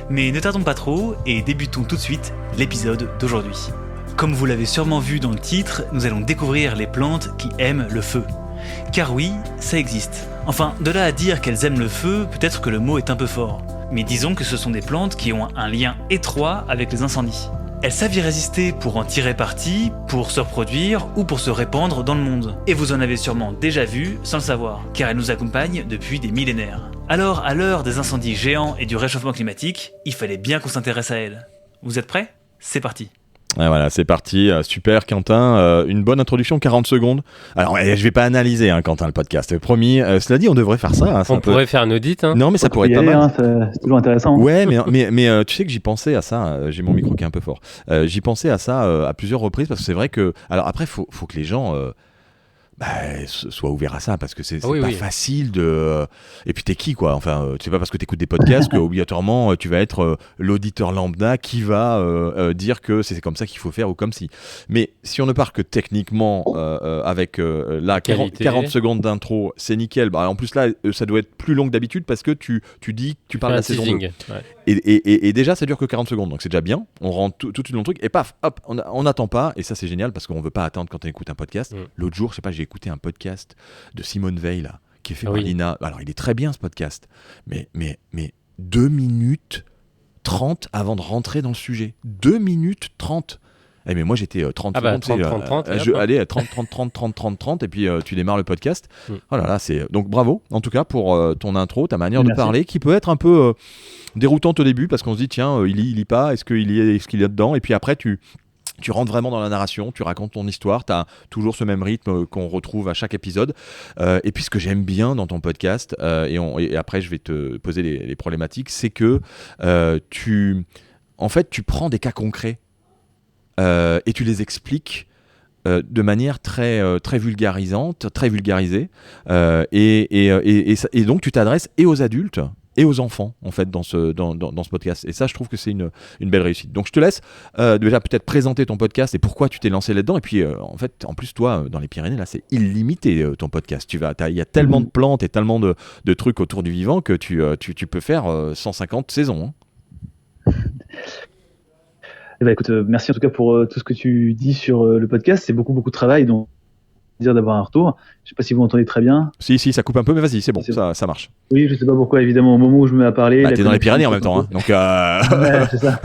Mais ne tardons pas trop et débutons tout de suite l'épisode d'aujourd'hui. Comme vous l'avez sûrement vu dans le titre, nous allons découvrir les plantes qui aiment le feu. Car oui, ça existe. Enfin, de là à dire qu'elles aiment le feu, peut-être que le mot est un peu fort. Mais disons que ce sont des plantes qui ont un lien étroit avec les incendies. Elles savent y résister pour en tirer parti, pour se reproduire ou pour se répandre dans le monde. Et vous en avez sûrement déjà vu sans le savoir, car elles nous accompagnent depuis des millénaires. Alors, à l'heure des incendies géants et du réchauffement climatique, il fallait bien qu'on s'intéresse à elles. Vous êtes prêts ? C'est parti. Et voilà, c'est parti. Super, Quentin. Une bonne introduction, 40 secondes. Alors, je vais pas analyser, Quentin, le podcast. Promis. Cela dit, on devrait faire ça. On pourrait faire un audit. Non, mais ça pourrait être pas mal. C'est toujours intéressant. Ouais, mais tu sais que j'y pensais à ça. J'ai mon micro qui est un peu fort. J'y pensais à ça à plusieurs reprises parce que c'est vrai que. Alors après, faut que les gens. Sois ouvert à ça parce que c'est pas facile de et puis t'es qui quoi, enfin c'est pas parce que t'écoutes des podcasts que obligatoirement tu vas être l'auditeur lambda qui va dire que c'est comme ça qu'il faut faire ou comme si, mais si on ne part que techniquement avec là 40 secondes d'intro c'est nickel. En plus là ça doit être plus long que d'habitude parce que tu parles de la saison 2 ouais. et déjà ça dure que 40 secondes donc c'est déjà bien, on rentre tout de suite dans le truc et paf hop on n'attend pas et ça c'est génial parce qu'on veut pas attendre quand on écoute un podcast. L'autre jour je sais pas, j'ai écouté un podcast de Simone Veil là, qui est fait par Lina. Alors il est très bien ce podcast, mais 2 minutes 30 avant de rentrer dans le sujet. 2 minutes 30. Mais moi j'étais 30 secondes. 30, allez, 30, et puis tu démarres le podcast. Oh là là, donc bravo en tout cas pour ton intro, ta manière de parler, qui peut être un peu déroutante au début parce qu'on se dit tiens, il lit pas, est-ce qu'il y a dedans, et puis après tu rentres vraiment dans la narration, tu racontes ton histoire, tu as toujours ce même rythme qu'on retrouve à chaque épisode. Et puis ce que j'aime bien dans ton podcast, et après je vais te poser les problématiques, c'est que tu prends des cas concrets et tu les expliques de manière très vulgarisante, très vulgarisée. Et donc tu t'adresses et aux adultes et aux enfants en fait dans ce podcast, et ça je trouve que c'est une belle réussite. Donc je te laisse déjà peut-être présenter ton podcast et pourquoi tu t'es lancé là-dedans, et puis en plus toi dans les Pyrénées là c'est illimité ton podcast, il y a tellement de plantes et tellement de trucs autour du vivant que tu peux faire 150 saisons. Écoute, merci en tout cas pour tout ce que tu dis sur le podcast, c'est beaucoup de travail, donc dire d'avoir un retour. Je sais pas si vous m'entendez très bien. Si, ça coupe un peu, mais vas-y, c'est bon, ça marche. Oui, je sais pas pourquoi, évidemment, au moment où je me mets à parler... T'es dans les Pyrénées en même temps, donc... Ouais, c'est ça.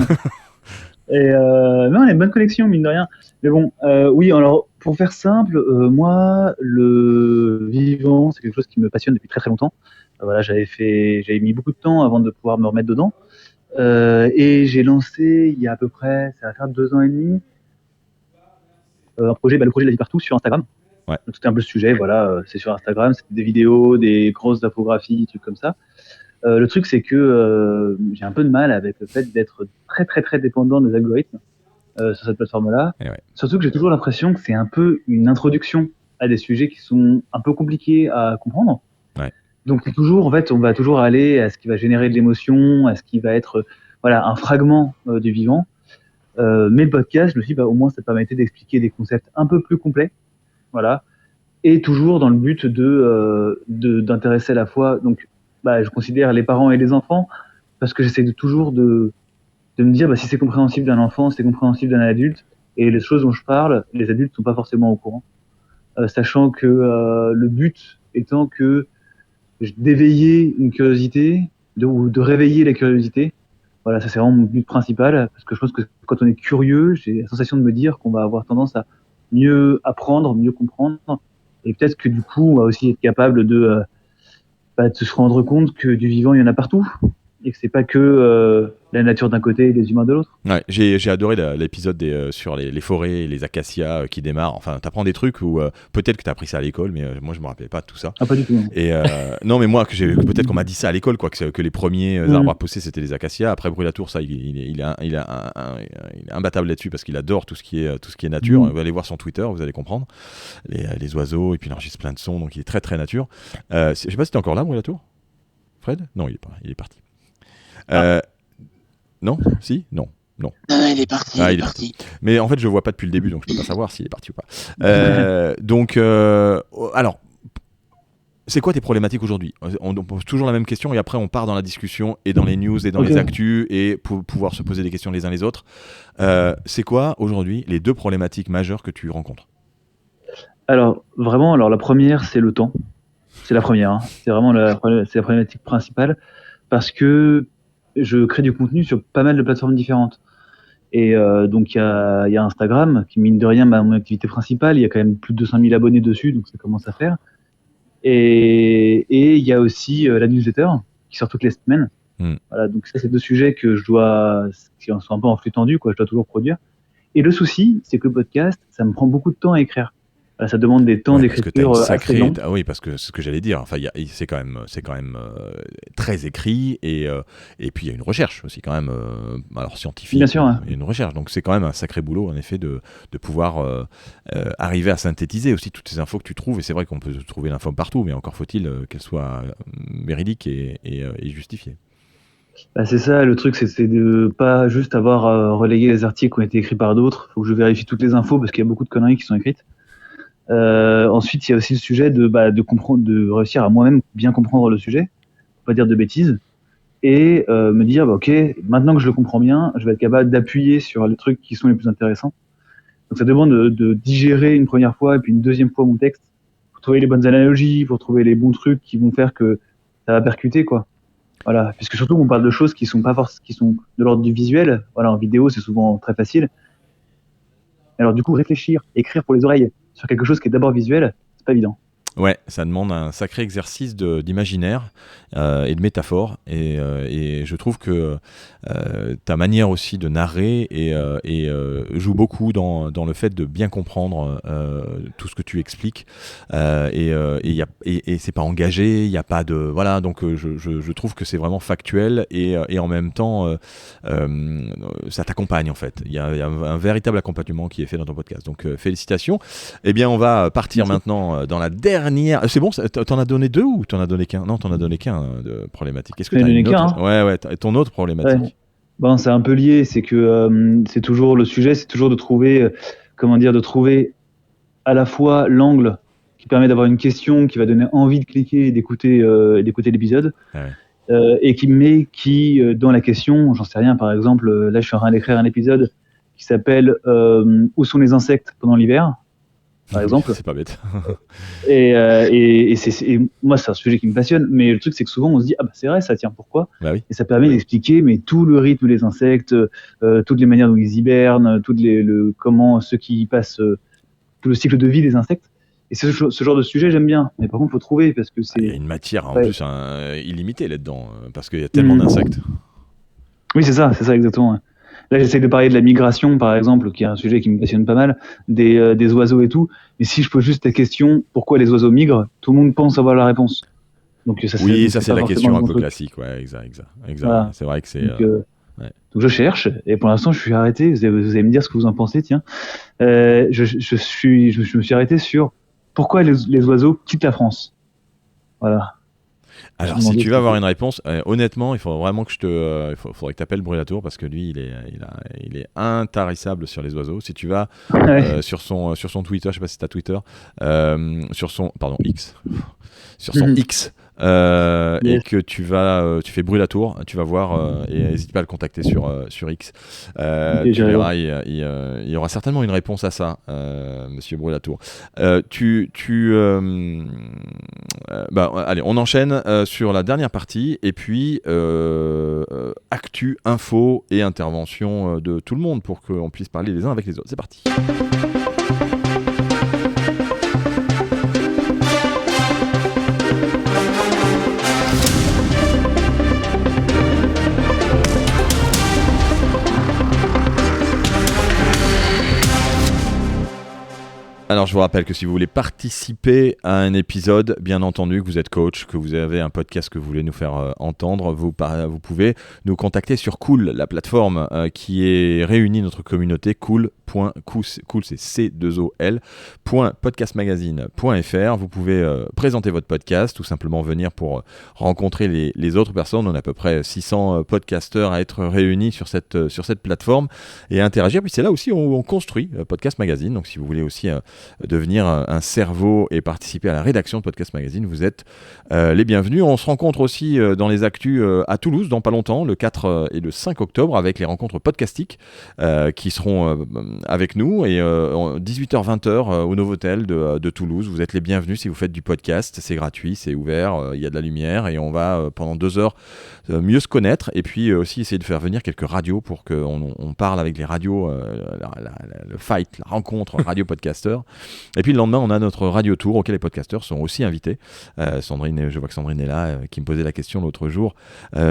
Et non, on a une bonne connexion, mine de rien. Mais bon, oui, alors, pour faire simple, moi, le vivant, c'est quelque chose qui me passionne depuis très longtemps. Voilà, j'avais mis beaucoup de temps avant de pouvoir me remettre dedans. Et j'ai lancé, il y a à peu près, ça va faire 2 ans et demi, un projet, le projet de La Vie Partout sur Instagram. Ouais. Donc c'était un peu le sujet, voilà, c'est sur Instagram, c'est des vidéos, des grosses infographies, des trucs comme ça. Le truc c'est que j'ai un peu de mal avec le fait d'être très dépendant des algorithmes sur cette plateforme-là. Ouais. Surtout que j'ai toujours l'impression que c'est un peu une introduction à des sujets qui sont un peu compliqués à comprendre. Ouais. Donc toujours, en fait, on va toujours aller à ce qui va générer de l'émotion, à ce qui va être un fragment du vivant. Mais le podcast, je me suis dit, au moins ça permettait d'expliquer des concepts un peu plus complets. Voilà, et toujours dans le but d'intéresser à la fois donc je considère les parents et les enfants, parce que j'essaie toujours de me dire si c'est compréhensible d'un enfant, c'est compréhensible d'un adulte, et les choses dont je parle, les adultes sont pas forcément au courant, sachant que le but étant que d'éveiller une curiosité, ou de réveiller la curiosité. Voilà, ça c'est vraiment mon but principal, parce que je pense que quand on est curieux, j'ai la sensation de me dire qu'on va avoir tendance à mieux apprendre, mieux comprendre, et peut-être que du coup, on va aussi être capable de se rendre compte que du vivant, il y en a partout, et que c'est pas que la nature d'un côté et les humains de l'autre. Ouais, j'ai adoré l'épisode sur les forêts et les acacias qui démarrent. Enfin, t'apprends des trucs où peut-être que t'as appris ça à l'école, mais moi je me rappelais pas de tout ça. Ah, pas du tout. Non. Et non, mais moi peut-être qu'on m'a dit ça à l'école, quoi, que les premiers arbres à pousser c'était les acacias. Après Brûlatour, ça, il est imbattable là-dessus parce qu'il adore tout ce qui est nature. Vous allez voir son Twitter, vous allez comprendre les oiseaux, et puis il enregistre plein de sons, donc il est très très nature. Je sais pas si t'es encore là, Brûlatour, Fred. Non, il est parti. Non, si, non. Non, il est parti. Il est parti. Mais en fait, je vois pas depuis le début, donc je peux pas savoir s'il est parti ou pas. Donc, alors, c'est quoi tes problématiques aujourd'hui ? On pose toujours la même question et après on part dans la discussion et dans les news et dans les actus et pour pouvoir se poser des questions les uns les autres. C'est quoi aujourd'hui les 2 problématiques majeures que tu rencontres ? Alors, vraiment, la première, c'est le temps. C'est la première. Hein. C'est vraiment la problématique principale parce que je crée du contenu sur pas mal de plateformes différentes. Et donc, il y a Instagram, qui mine de rien, mon activité principale. Il y a quand même plus de 200 000 abonnés dessus, donc ça commence à faire. Et il y a aussi la newsletter, qui sort toutes les semaines. Voilà, donc ça, c'est 2 sujets qui sont un peu en flux tendu, quoi. Je dois toujours produire. Et le souci, c'est que le podcast, ça me prend beaucoup de temps à écrire. Ça demande des temps d'écriture assez longs. Oui, parce que c'est ce que j'allais dire. Enfin, c'est quand même très écrit et puis il y a une recherche aussi quand même, alors scientifique. Bien sûr. Il y a une recherche, donc c'est quand même un sacré boulot en effet de pouvoir arriver à synthétiser aussi toutes ces infos que tu trouves. Et c'est vrai qu'on peut trouver l'info partout, mais encore faut-il qu'elle soit véridique et justifiée. C'est ça, le truc, c'est de pas juste avoir relayé les articles qui ont été écrits par d'autres. Il faut que je vérifie toutes les infos parce qu'il y a beaucoup de conneries qui sont écrites. Ensuite, il y a aussi le sujet de comprendre, de réussir à moi-même bien comprendre le sujet, pas dire de bêtises, et me dire ok, maintenant que je le comprends bien, je vais être capable d'appuyer sur les trucs qui sont les plus intéressants. Donc ça demande de digérer une première fois et puis une deuxième fois mon texte pour trouver les bonnes analogies, pour trouver les bons trucs qui vont faire que ça va percuter, quoi. Voilà, puisque surtout on parle de choses qui sont de l'ordre du visuel. Voilà, en vidéo c'est souvent très facile. Alors du coup, réfléchir, écrire pour les oreilles sur quelque chose qui est d'abord visuel, c'est pas évident. Ouais, ça demande un sacré exercice d'imaginaire et de métaphore. Et je trouve que ta manière aussi de narrer joue beaucoup dans le fait de bien comprendre tout ce que tu expliques. Et c'est pas engagé, il n'y a pas de... Voilà, donc je trouve que c'est vraiment factuel et en même temps, ça t'accompagne en fait. Il y a un véritable accompagnement qui est fait dans ton podcast. Donc félicitations. Eh bien, on va partir maintenant dans la dernière... C'est bon, t'en as donné 2 ou t'en as donné qu'un ? Non, t'en as donné qu'un de problématique. Est-ce que t'as une autre ? Ouais, ton autre problématique. Ouais. Bon, c'est un peu lié, c'est que c'est toujours le sujet, c'est toujours de trouver, de trouver à la fois l'angle qui permet d'avoir une question qui va donner envie de cliquer et d'écouter l'épisode, et qui dans la question, j'en sais rien, par exemple, là je suis en train d'écrire un épisode qui s'appelle Où sont les insectes pendant l'hiver ? Par exemple. C'est pas bête. et moi, c'est un sujet qui me passionne, mais le truc, c'est que souvent, on se dit, c'est vrai, ça tient, pourquoi ? Oui. Et ça permet d'expliquer mais tout le rythme des insectes, toutes les manières dont ils hibernent, comment ceux qui passent tout le cycle de vie des insectes. Et ce genre de sujet, j'aime bien. Mais par contre, il faut trouver, parce que c'est... Il y a une matière, en plus, illimitée là-dedans, parce qu'il y a tellement d'insectes. Oui, c'est ça exactement. Là, j'essaie de parler de la migration, par exemple, qui est un sujet qui me passionne pas mal, des oiseaux et tout. Mais si je pose juste la question, pourquoi les oiseaux migrent, tout le monde pense avoir la réponse. Donc, ça c'est la question un peu classique. Ouais, exact. Voilà. C'est vrai que c'est... Donc, je cherche, et pour l'instant, je suis arrêté. Vous allez me dire ce que vous en pensez, tiens. Je me suis arrêté sur pourquoi les oiseaux quittent la France. Voilà. Alors, si tu veux avoir une réponse, honnêtement, il faut vraiment que il faudrait que tu appelles Brûlatour parce que lui, il est intarissable sur les oiseaux. Si tu vas sur son Twitter, je sais pas si tu as Twitter, sur son X, et que tu fais bruit la tour, tu vas voir et n'hésite pas à le contacter sur X. Tu verras, il y aura certainement une réponse à ça, Monsieur Bruit la tour. Allez, on enchaîne sur la dernière partie et puis actu, info et intervention de tout le monde pour qu'on puisse parler les uns avec les autres. C'est parti. Alors je vous rappelle que si vous voulez participer à un épisode, bien entendu que vous êtes coach, que vous avez un podcast que vous voulez nous faire entendre, vous pouvez nous contacter sur Cool, la plateforme qui est réunie notre communauté, cool c'est c2ol.podcastmagazine.fr. Vous pouvez présenter votre podcast, tout simplement venir pour rencontrer les autres personnes. On a à peu près 600 podcasteurs à être réunis sur cette plateforme et interagir. Puis c'est là aussi où on construit Podcast Magazine. Donc si vous voulez aussi devenir un cerveau et participer à la rédaction de Podcast Magazine, vous êtes les bienvenus. On se rencontre aussi dans les actus à Toulouse dans pas longtemps, le 4 et le 5 octobre, avec les rencontres podcastiques qui seront avec nous et 18h-20h au Novotel de Toulouse. Vous êtes les bienvenus si vous faites du podcast, c'est gratuit, c'est ouvert, il y a de la lumière et on va pendant 2 heures mieux se connaître et puis aussi essayer de faire venir quelques radios pour qu'on parle avec les radios, le fight, la rencontre radio-podcasteurs. Et puis le lendemain, on a notre radio tour auquel les podcasteurs sont aussi invités. Sandrine, je vois que Sandrine est là, qui me posait la question l'autre jour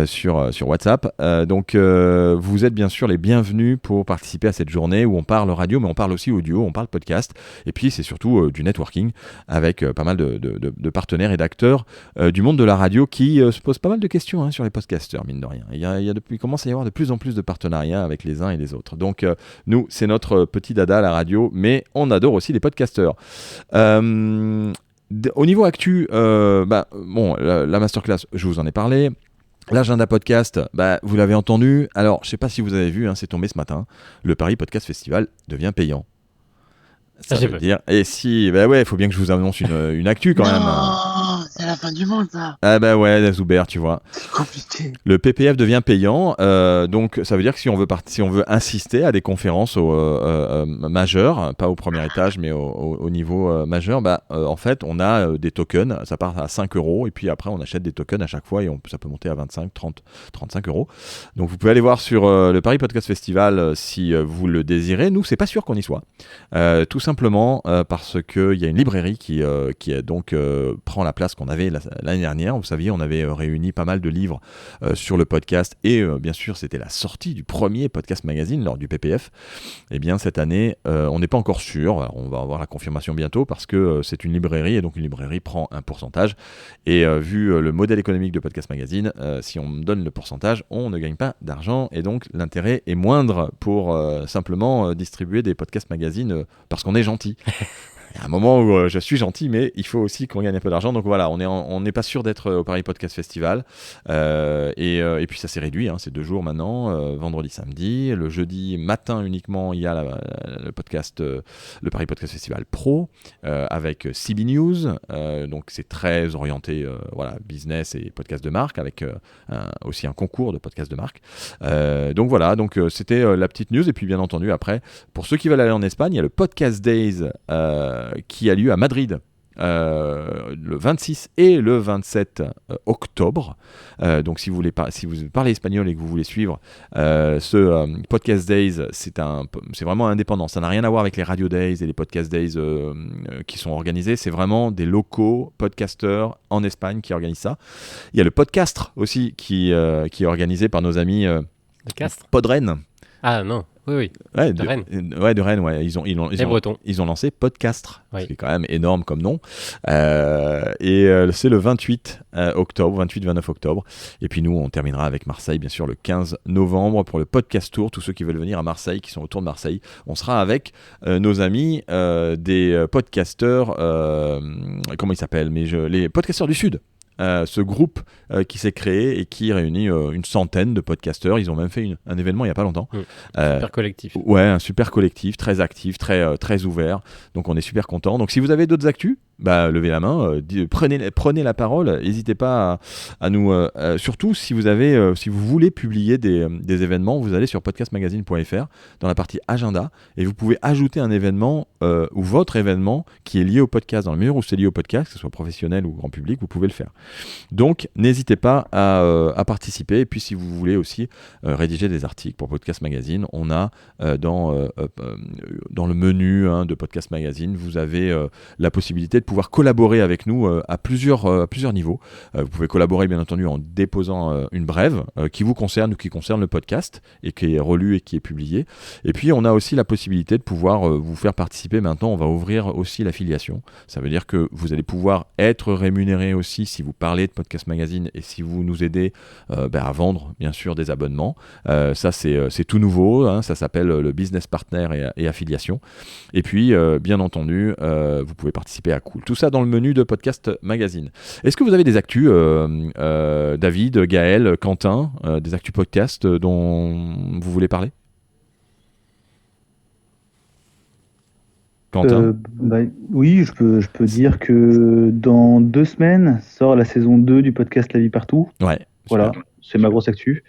sur WhatsApp. Donc vous êtes bien sûr les bienvenus pour participer à cette journée où on parle radio, mais on parle aussi audio, on parle podcast. Et puis c'est surtout du networking avec pas mal de partenaires et d'acteurs du monde de la radio qui se posent pas mal de questions sur les podcasteurs, mine de rien. Il commence à y avoir de plus en plus de partenariats avec les uns et les autres. Donc nous, c'est notre petit dada la radio, mais on adore aussi les podcasteurs. Au niveau actu, la masterclass, je vous en ai parlé. L'agenda podcast, vous l'avez entendu. Alors, je ne sais pas si vous avez vu, c'est tombé ce matin. Le Paris Podcast Festival devient payant. Ça veut dire. Et si, il faut bien que je vous annonce une actu quand même. Non, c'est la fin du monde, ça. Ah Zuber, tu vois. C'est compliqué. Le PPF devient payant, donc ça veut dire que si on veut assister à des conférences majeures, pas au premier étage, mais au niveau majeur, en fait, on a des tokens. Ça part à 5 € et puis après, on achète des tokens à chaque fois et ça peut monter à 25, 30, 35 €. Donc vous pouvez aller voir sur le Paris Podcast Festival si vous le désirez. Nous, c'est pas sûr qu'on y soit. Tout simplement parce qu'il y a une librairie qui prend la place qu'on avait l'année dernière. Vous saviez, on avait réuni pas mal de livres sur le podcast et bien sûr, c'était la sortie du premier Podcast Magazine lors du PPF. Eh bien, cette année, on n'est pas encore sûr. Alors, on va avoir la confirmation bientôt parce que c'est une librairie et donc une librairie prend un pourcentage. Et vu le modèle économique de Podcast Magazine, si on donne le pourcentage, on ne gagne pas d'argent et donc l'intérêt est moindre pour simplement distribuer des Podcast Magazine parce qu'on est gentil. Il y a un moment où je suis gentil, mais il faut aussi qu'on gagne un peu d'argent. Donc voilà, on n'est pas sûr d'être au Paris Podcast Festival. Et puis ça s'est réduit, c'est 2 jours maintenant, vendredi, samedi. Le jeudi matin uniquement, il y a le Paris Podcast Festival Pro avec CB News. Donc c'est très orienté business et podcast de marque, avec aussi un concours de podcast de marque. Donc voilà, c'était la petite news. Et puis bien entendu, après, pour ceux qui veulent aller en Espagne, il y a le Podcast Days qui a lieu à Madrid le 26 et le 27 octobre. Donc si vous parlez espagnol et que vous voulez suivre ce Podcast Days, c'est vraiment indépendant. Ça n'a rien à voir avec les Radio Days et les Podcast Days qui sont organisés. C'est vraiment des locaux podcasteurs en Espagne qui organisent ça. Il y a le Podcastre aussi qui est organisé par nos amis Podren. Ah non. Oui. De Rennes. De Rennes, ouais. Ils ont lancé Podcastre, ce qui est quand même énorme comme nom. C'est le 28 octobre, 28-29 octobre. Et puis nous, on terminera avec Marseille, bien sûr, le 15 novembre pour le Podcast Tour. Tous ceux qui veulent venir à Marseille, qui sont autour de Marseille, on sera avec nos amis des podcasteurs, comment ils s'appellent, les podcasteurs du Sud. Ce groupe qui s'est créé et qui réunit une centaine de podcasteurs. Ils ont même fait un événement il n'y a pas longtemps. Super collectif. Ouais, un super collectif, très actif, très ouvert. Donc on est super content. Donc si vous avez d'autres actus, levez la main, prenez la parole, n'hésitez pas à nous... surtout si vous voulez publier des événements, vous allez sur podcastmagazine.fr dans la partie agenda et vous pouvez ajouter un événement ou votre événement qui est lié au podcast. Dans le mesure où c'est lié au podcast, que ce soit professionnel ou grand public, vous pouvez le faire. Donc n'hésitez pas à participer. Et puis si vous voulez aussi rédiger des articles pour Podcast Magazine, on a dans le menu de Podcast Magazine, vous avez la possibilité de pouvoir collaborer avec nous à plusieurs niveaux. Vous pouvez collaborer bien entendu en déposant une brève qui vous concerne ou qui concerne le podcast et qui est relu et qui est publié. Et puis on a aussi la possibilité de pouvoir vous faire participer. Maintenant, on va ouvrir aussi l'affiliation. Ça veut dire que vous allez pouvoir être rémunéré aussi si vous parlez de Podcast Magazine et si vous nous aidez à vendre bien sûr des abonnements. Ça c'est tout nouveau, ça s'appelle le business partner et affiliation. Et puis bien entendu vous pouvez participer à Cool. Tout ça dans le menu de Podcast Magazine. Est-ce que vous avez des actus David, Gaël, Quentin, des actus podcast dont vous voulez parler? Quentin? Oui, je peux dire que dans 2 semaines sort la saison 2 du podcast La Vie Partout. Ouais. Voilà, c'est ma grosse actu.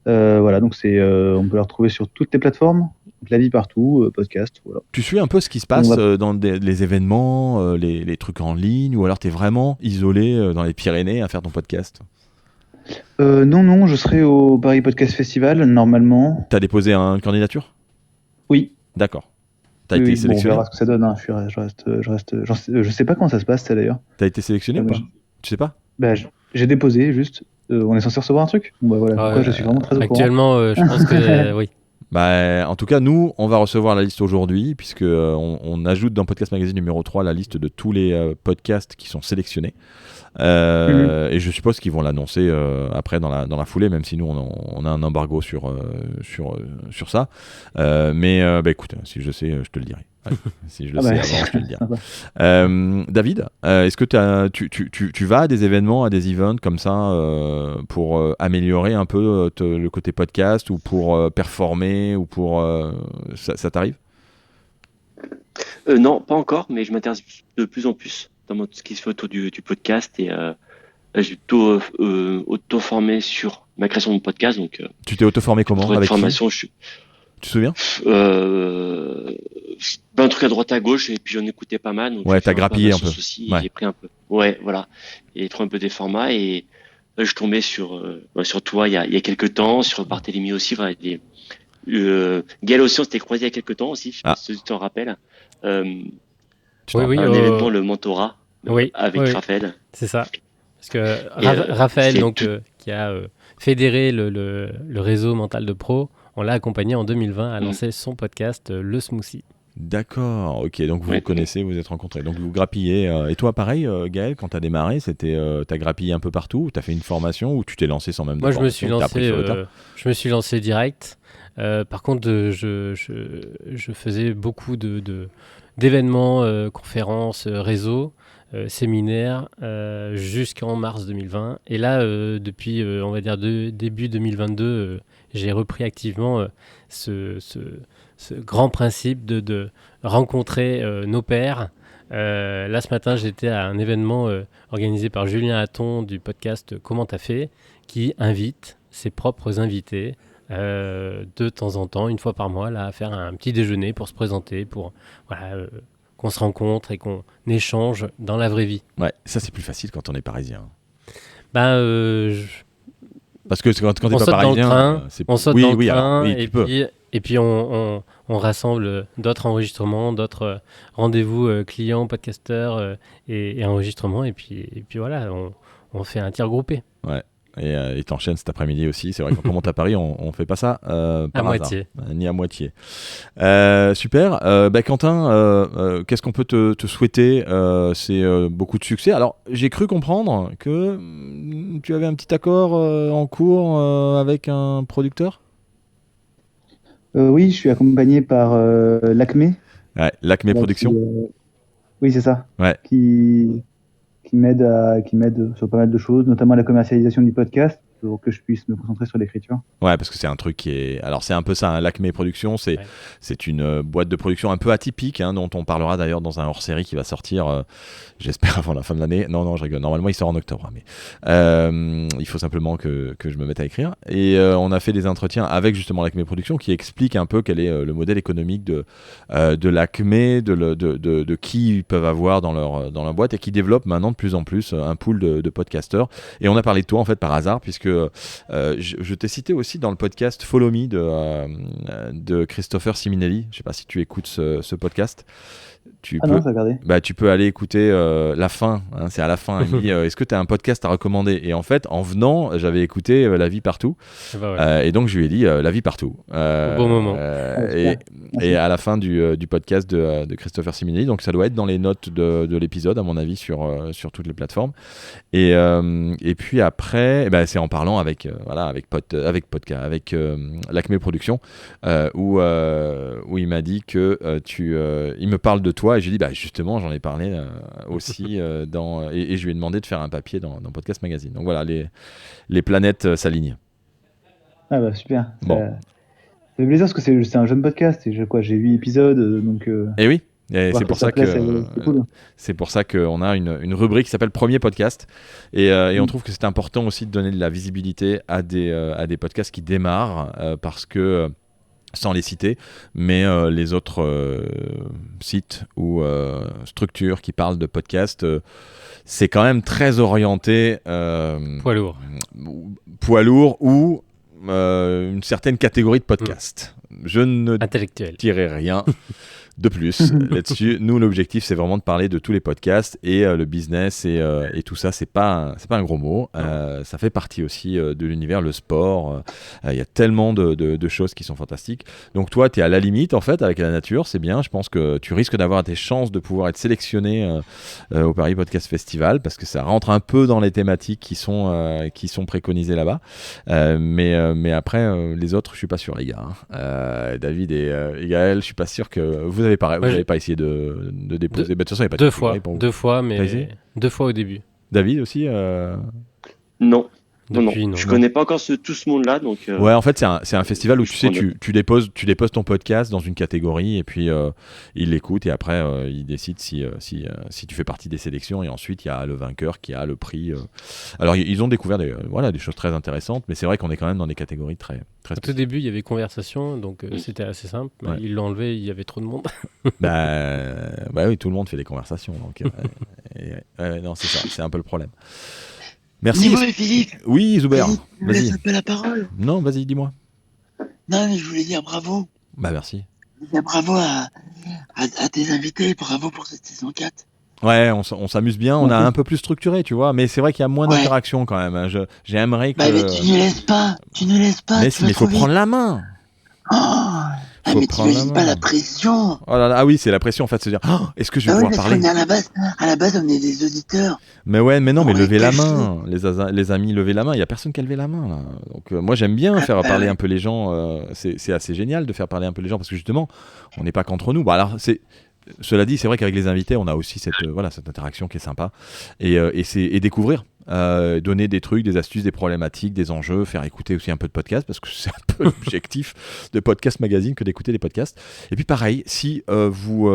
Voilà, donc on peut la retrouver sur toutes les plateformes. La Vie Partout, podcast. Voilà. Tu suis un peu ce qui se passe dans les événements, les trucs en ligne, ou alors tu es vraiment isolé dans les Pyrénées à faire ton podcast? Non, je serai au Paris Podcast Festival, normalement. Tu as déposé une candidature? Oui. D'accord. Tu as été sélectionné? On verra ce que ça donne. Je sais pas comment ça se passe, ça d'ailleurs. Tu as été sélectionné ou pas? Tu sais pas? J'ai déposé, juste. On est censé recevoir un truc? Voilà, je suis vraiment très au courant. Actuellement, je pense que oui. En tout cas, nous, on va recevoir la liste aujourd'hui, puisque on ajoute dans Podcast Magazine numéro 3 la liste de tous les podcasts qui sont sélectionnés. Et je suppose qu'ils vont l'annoncer après dans la foulée, même si nous, on a un embargo sur ça. Écoute, si je sais, je te le dirai. Ouais, si je le sais avant, je te le dirai. David, est-ce que tu vas à des événements, à des events comme ça pour améliorer un peu le côté podcast ou pour performer ou pour ça t'arrive? Non, pas encore, mais je m'intéresse de plus en plus dans tout ce qui se fait autour du podcast et j'ai auto-formé sur ma création de podcast. Donc, tu t'es auto-formé comment? Avec formation, qui? Tu te souviens? Un truc à droite à gauche et puis j'en écoutais pas mal. Donc t'as grappillé un peu. Aussi, j'ai pris un peu. Ouais, voilà. Et trouvé un peu des formats et là, je tombais sur toi il y a quelques temps, sur Barthélémy aussi. Voilà, Gaël aussi, on s'était croisé il y a quelques temps aussi. Je sais pas si tu t'en rappelles. Oui, un événement, le mentorat, avec Raphaël. C'est ça. Parce que Raphaël, qui a fédéré le réseau Mental de Pro, on l'a accompagné en 2020 à lancer son podcast Le Smoothie. D'accord, ok, donc vous vous connaissez, vous êtes rencontrés, donc vous grappillez. Et toi, pareil, Gaël, quand tu as démarré, t'as grappillé un peu partout, tu as fait une formation ou tu t'es lancé sans même Moi, je me suis lancé direct. Par contre, je faisais beaucoup d'événements, conférences, réseaux, séminaires jusqu'en mars 2020. Et là, depuis, on va dire, début 2022, j'ai repris activement ce grand principe de rencontrer nos pairs. Là, ce matin, j'étais à un événement organisé par Julien Hatton du podcast Comment t'as fait, qui invite ses propres invités de temps en temps, une fois par mois, là, à faire un petit déjeuner pour se présenter, pour qu'on se rencontre et qu'on échange dans la vraie vie. Ouais, ça c'est plus facile quand on est parisien. Parce que quand t'es pas parisien, on saute dans le train et puis on rassemble d'autres enregistrements, d'autres rendez-vous clients, podcasteurs et enregistrements et puis voilà, on fait un tir groupé. Ouais. Et t'enchaînes cet après-midi aussi. C'est vrai que quand on monte à Paris, on fait pas ça par moitié. Ni à moitié. Super. Quentin, qu'est-ce qu'on peut te souhaiter? C'est beaucoup de succès. Alors, j'ai cru comprendre que tu avais un petit accord en cours avec un producteur. Oui, je suis accompagné par l'Acme. Ouais, l'Acme Production. Oui, c'est ça. Ouais. Qui m'aide sur pas mal de choses, notamment la commercialisation du podcast. pour que je puisse me concentrer sur l'écriture. Ouais, parce que c'est un truc qui est... Alors c'est un peu ça, hein, l'Acme Productions, c'est une boîte de production un peu atypique, hein, dont on parlera d'ailleurs dans un hors-série qui va sortir, j'espère, avant la fin de l'année. Non, je rigole. Normalement, il sort en octobre. Mais il faut simplement que je me mette à écrire. Et on a fait des entretiens avec justement l'Acme Productions qui expliquent un peu quel est le modèle économique de l'Acme, de qui ils peuvent avoir dans leur boîte et qui développent maintenant de plus en plus un pool de podcasteurs. Et on a parlé de toi en fait par hasard, puisque je t'ai cité aussi dans le podcast Follow Me de Christopher Siminelli. Je sais pas si tu écoutes ce podcast. Non, j'ai regardé. Tu peux aller écouter la fin, hein, c'est à la fin. Il dit est-ce que tu as un podcast à recommander? Et en fait, en venant, j'avais écouté La Vie Partout. Et donc, je lui ai dit La Vie Partout. Au bon moment. Et à la fin du podcast de Christopher Siminelli, donc ça doit être dans les notes de l'épisode, à mon avis, sur toutes les plateformes. Et puis après, c'est en parlant avec l'Acme Productions où il m'a dit que il me parle de toi, et j'ai dit justement j'en ai parlé aussi et je lui ai demandé de faire un papier dans Podcast Magazine. Donc voilà, les planètes s'alignent. Ah bah super. Bon. Ça fait plaisir parce que c'est un jeune podcast et j'ai 8 épisodes donc. Et oui. Et c'est pour ça cool. C'est pour ça qu'on a une rubrique qui s'appelle Premier Podcast et on trouve que c'est important aussi de donner de la visibilité à des podcasts qui démarrent parce que sans les citer, mais les autres sites ou structures qui parlent de podcasts, c'est quand même très orienté poids lourd ou une certaine catégorie de podcasts. Je ne dirai rien de plus là-dessus. Nous, l'objectif, c'est vraiment de parler de tous les podcasts et le business et tout ça. C'est pas un gros mot. Ça fait partie aussi de l'univers, le sport. Il y a tellement de choses qui sont fantastiques. Donc toi, tu es à la limite en fait avec la nature. C'est bien. Je pense que tu risques d'avoir des chances de pouvoir être sélectionné au Paris Podcast Festival parce que ça rentre un peu dans les thématiques qui sont préconisées là-bas. Mais après, les autres, je suis pas sûr, les gars. David et Gaël, je suis pas sûr que vous avez pas essayé de déposer. De toute façon, il n'y a pas deux fois, mais 2 fois au début. David aussi Non. Depuis, je connais pas encore tout ce monde-là, donc. Ouais, en fait, c'est un festival où tu déposes ton podcast dans une catégorie et puis il l'écoute et après il décide si tu fais partie des sélections et ensuite il y a le vainqueur qui a le prix. Alors ils ont découvert des choses très intéressantes, mais c'est vrai qu'on est quand même dans des catégories très très. Au tout début, il y avait conversation, donc c'était assez simple. Ouais. Ils l'ont enlevé, il y avait trop de monde. Oui, tout le monde fait des conversations, donc non, c'est ça, c'est un peu le problème. Merci. Dis-moi, Philippe. Oui, Zuber. Tu me laisses un peu la parole. Non, vas-y, dis-moi. Non, mais je voulais dire bravo. Merci. Bravo à tes invités, bravo pour cette saison 4. Ouais, on s'amuse bien, on a un peu plus structuré, tu vois, mais c'est vrai qu'il y a moins d'interaction quand même. J'aimerais que... mais tu ne laisses pas. Mais il faut prendre la main. Mais t'imagines pas la pression. Oh là là, ah oui, c'est la pression en fait, se dire est-ce que je vais pouvoir parler? À la base, on est des auditeurs. Mais levez la main, les amis, levez la main. Il y a personne qui a levé la main là. Donc moi j'aime bien faire parler un peu les gens. C'est assez génial de faire parler un peu les gens parce que justement, on n'est pas qu'entre nous. Cela dit, c'est vrai qu'avec les invités, on a aussi cette interaction qui est sympa et découvrir. Donner des trucs, des astuces, des problématiques, des enjeux, faire écouter aussi un peu de podcasts parce que c'est un peu l'objectif de Podcast Magazine que d'écouter des podcasts. Et puis pareil, si vous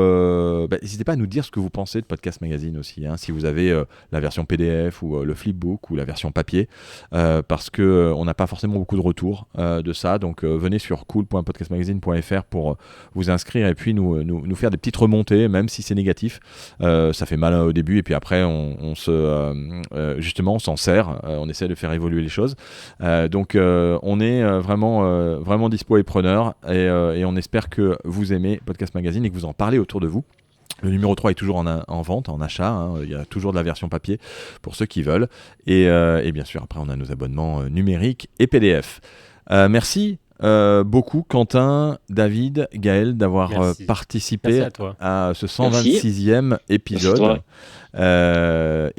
n'hésitez pas à nous dire ce que vous pensez de Podcast Magazine aussi, hein, si vous avez la version PDF ou le flipbook ou la version papier, parce que on n'a pas forcément beaucoup de retours de ça. Donc venez sur cool.podcastmagazine.fr pour vous inscrire et puis nous faire des petites remontées, même si c'est négatif. Ça fait mal au début et puis après on s'en sert, on essaie de faire évoluer les choses. Donc on est vraiment dispo et preneur et on espère que vous aimez Podcast Magazine et que vous en parlez autour de vous. Le numéro 3 est toujours en vente, en achat, hein. Il y a toujours de la version papier pour ceux qui veulent. Et bien sûr, après on a nos abonnements numériques et PDF. Merci beaucoup Quentin, David, Gaël d'avoir participé à ce 126e épisode. Bien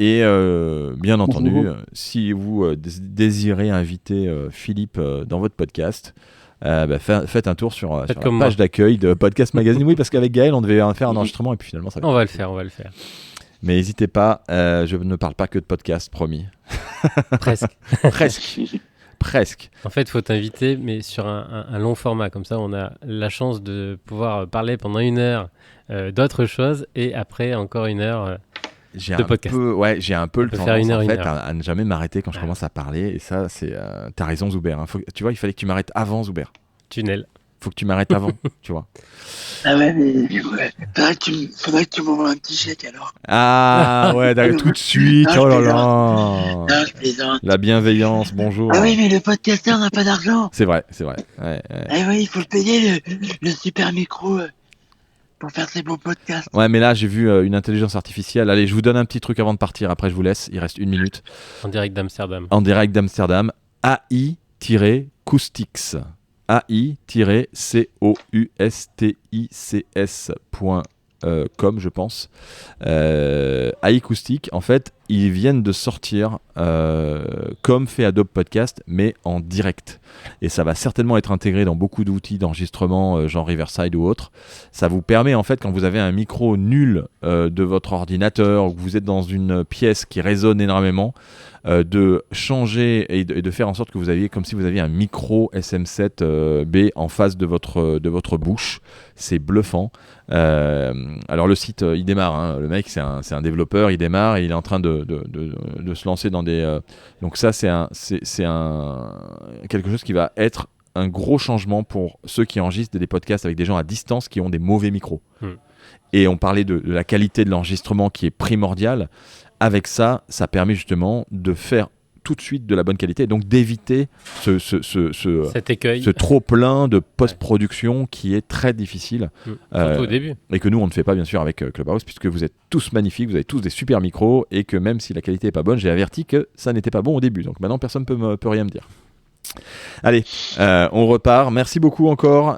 entendu, si vous désirez inviter Philippe dans votre podcast, faites un tour sur la page d'accueil de Podcast Magazine. Oui, parce qu'avec Gaël, on devait faire un enregistrement et puis finalement ça va. On va le faire. Mais n'hésitez pas, je ne parle pas que de podcast, promis. Presque. Presque. En fait, il faut t'inviter, mais sur un long format. Comme ça, on a la chance de pouvoir parler pendant 1 heure d'autres choses et après encore 1 heure J'ai de un podcast. j'ai un peu le peut tendance faire 1 heure, en 1 fait heure. à ne jamais m'arrêter quand je commence à parler. Et ça, c'est. T'as raison, Zuber. Hein. Tu vois, il fallait que tu m'arrêtes avant, Zuber. Tunnel. Faut que tu m'arrêtes avant, tu vois. Ah ouais, mais ouais. Faudrait que tu m'envoies un petit chèque alors. Ah ouais, d'accord, tout de suite. Non, Oh là je là. Non, je plaisante. La bienveillance, bonjour. Ah oui, mais le podcasteur n'a pas d'argent. C'est vrai, c'est vrai. Ouais. Ah oui, il faut le payer le super micro pour faire ses beaux podcasts. Ouais, mais là, j'ai vu une intelligence artificielle. Allez, je vous donne un petit truc avant de partir. Après, je vous laisse. Il reste 1 minute. En direct d'Amsterdam. En direct d'Amsterdam. AI-Coustix. AI-Coustix.com, je pense. AI Acoustic, en fait, ils viennent de sortir comme fait Adobe Podcast, mais en direct. Et ça va certainement être intégré dans beaucoup d'outils d'enregistrement, genre Riverside ou autre. Ça vous permet, en fait, quand vous avez un micro nul de votre ordinateur ou que vous êtes dans une pièce qui résonne énormément, de changer et de faire en sorte que vous aviez comme si vous aviez un micro SM7B en face de votre bouche. C'est bluffant. Alors le site, il démarre. Hein. Le mec, c'est un développeur, il démarre et il est en train de se lancer dans des. Donc ça, c'est quelque chose qui va être un gros changement pour ceux qui enregistrent des podcasts avec des gens à distance qui ont des mauvais micros. Et on parlait de la qualité de l'enregistrement qui est primordiale. Avec ça, ça permet justement de faire tout de suite de la bonne qualité, et donc d'éviter Cet écueil. ce trop-plein de post-production qui est très difficile. Surtout au début. Et que nous, on ne fait pas bien sûr avec Clubhouse, puisque vous êtes tous magnifiques, vous avez tous des super micros, et que même si la qualité n'est pas bonne, j'ai averti que ça n'était pas bon au début. Donc maintenant, personne ne peut rien me dire. Allez, on repart. Merci beaucoup encore,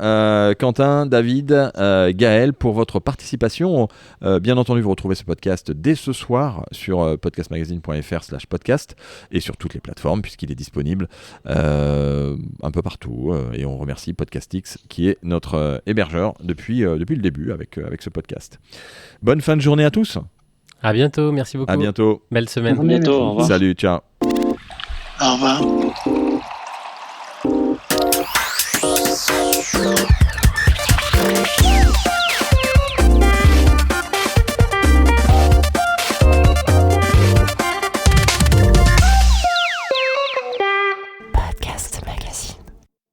Quentin, David, Gaël, pour votre participation. Bien entendu, vous retrouvez ce podcast dès ce soir sur podcastmagazine.fr/podcast et sur toutes les plateformes, puisqu'il est disponible un peu partout. Et on remercie Podcastix, qui est notre hébergeur depuis le début avec ce podcast. Bonne fin de journée à tous. À bientôt. Merci beaucoup. À bientôt. Belle semaine. À bientôt. Au revoir. Salut, ciao. Au revoir.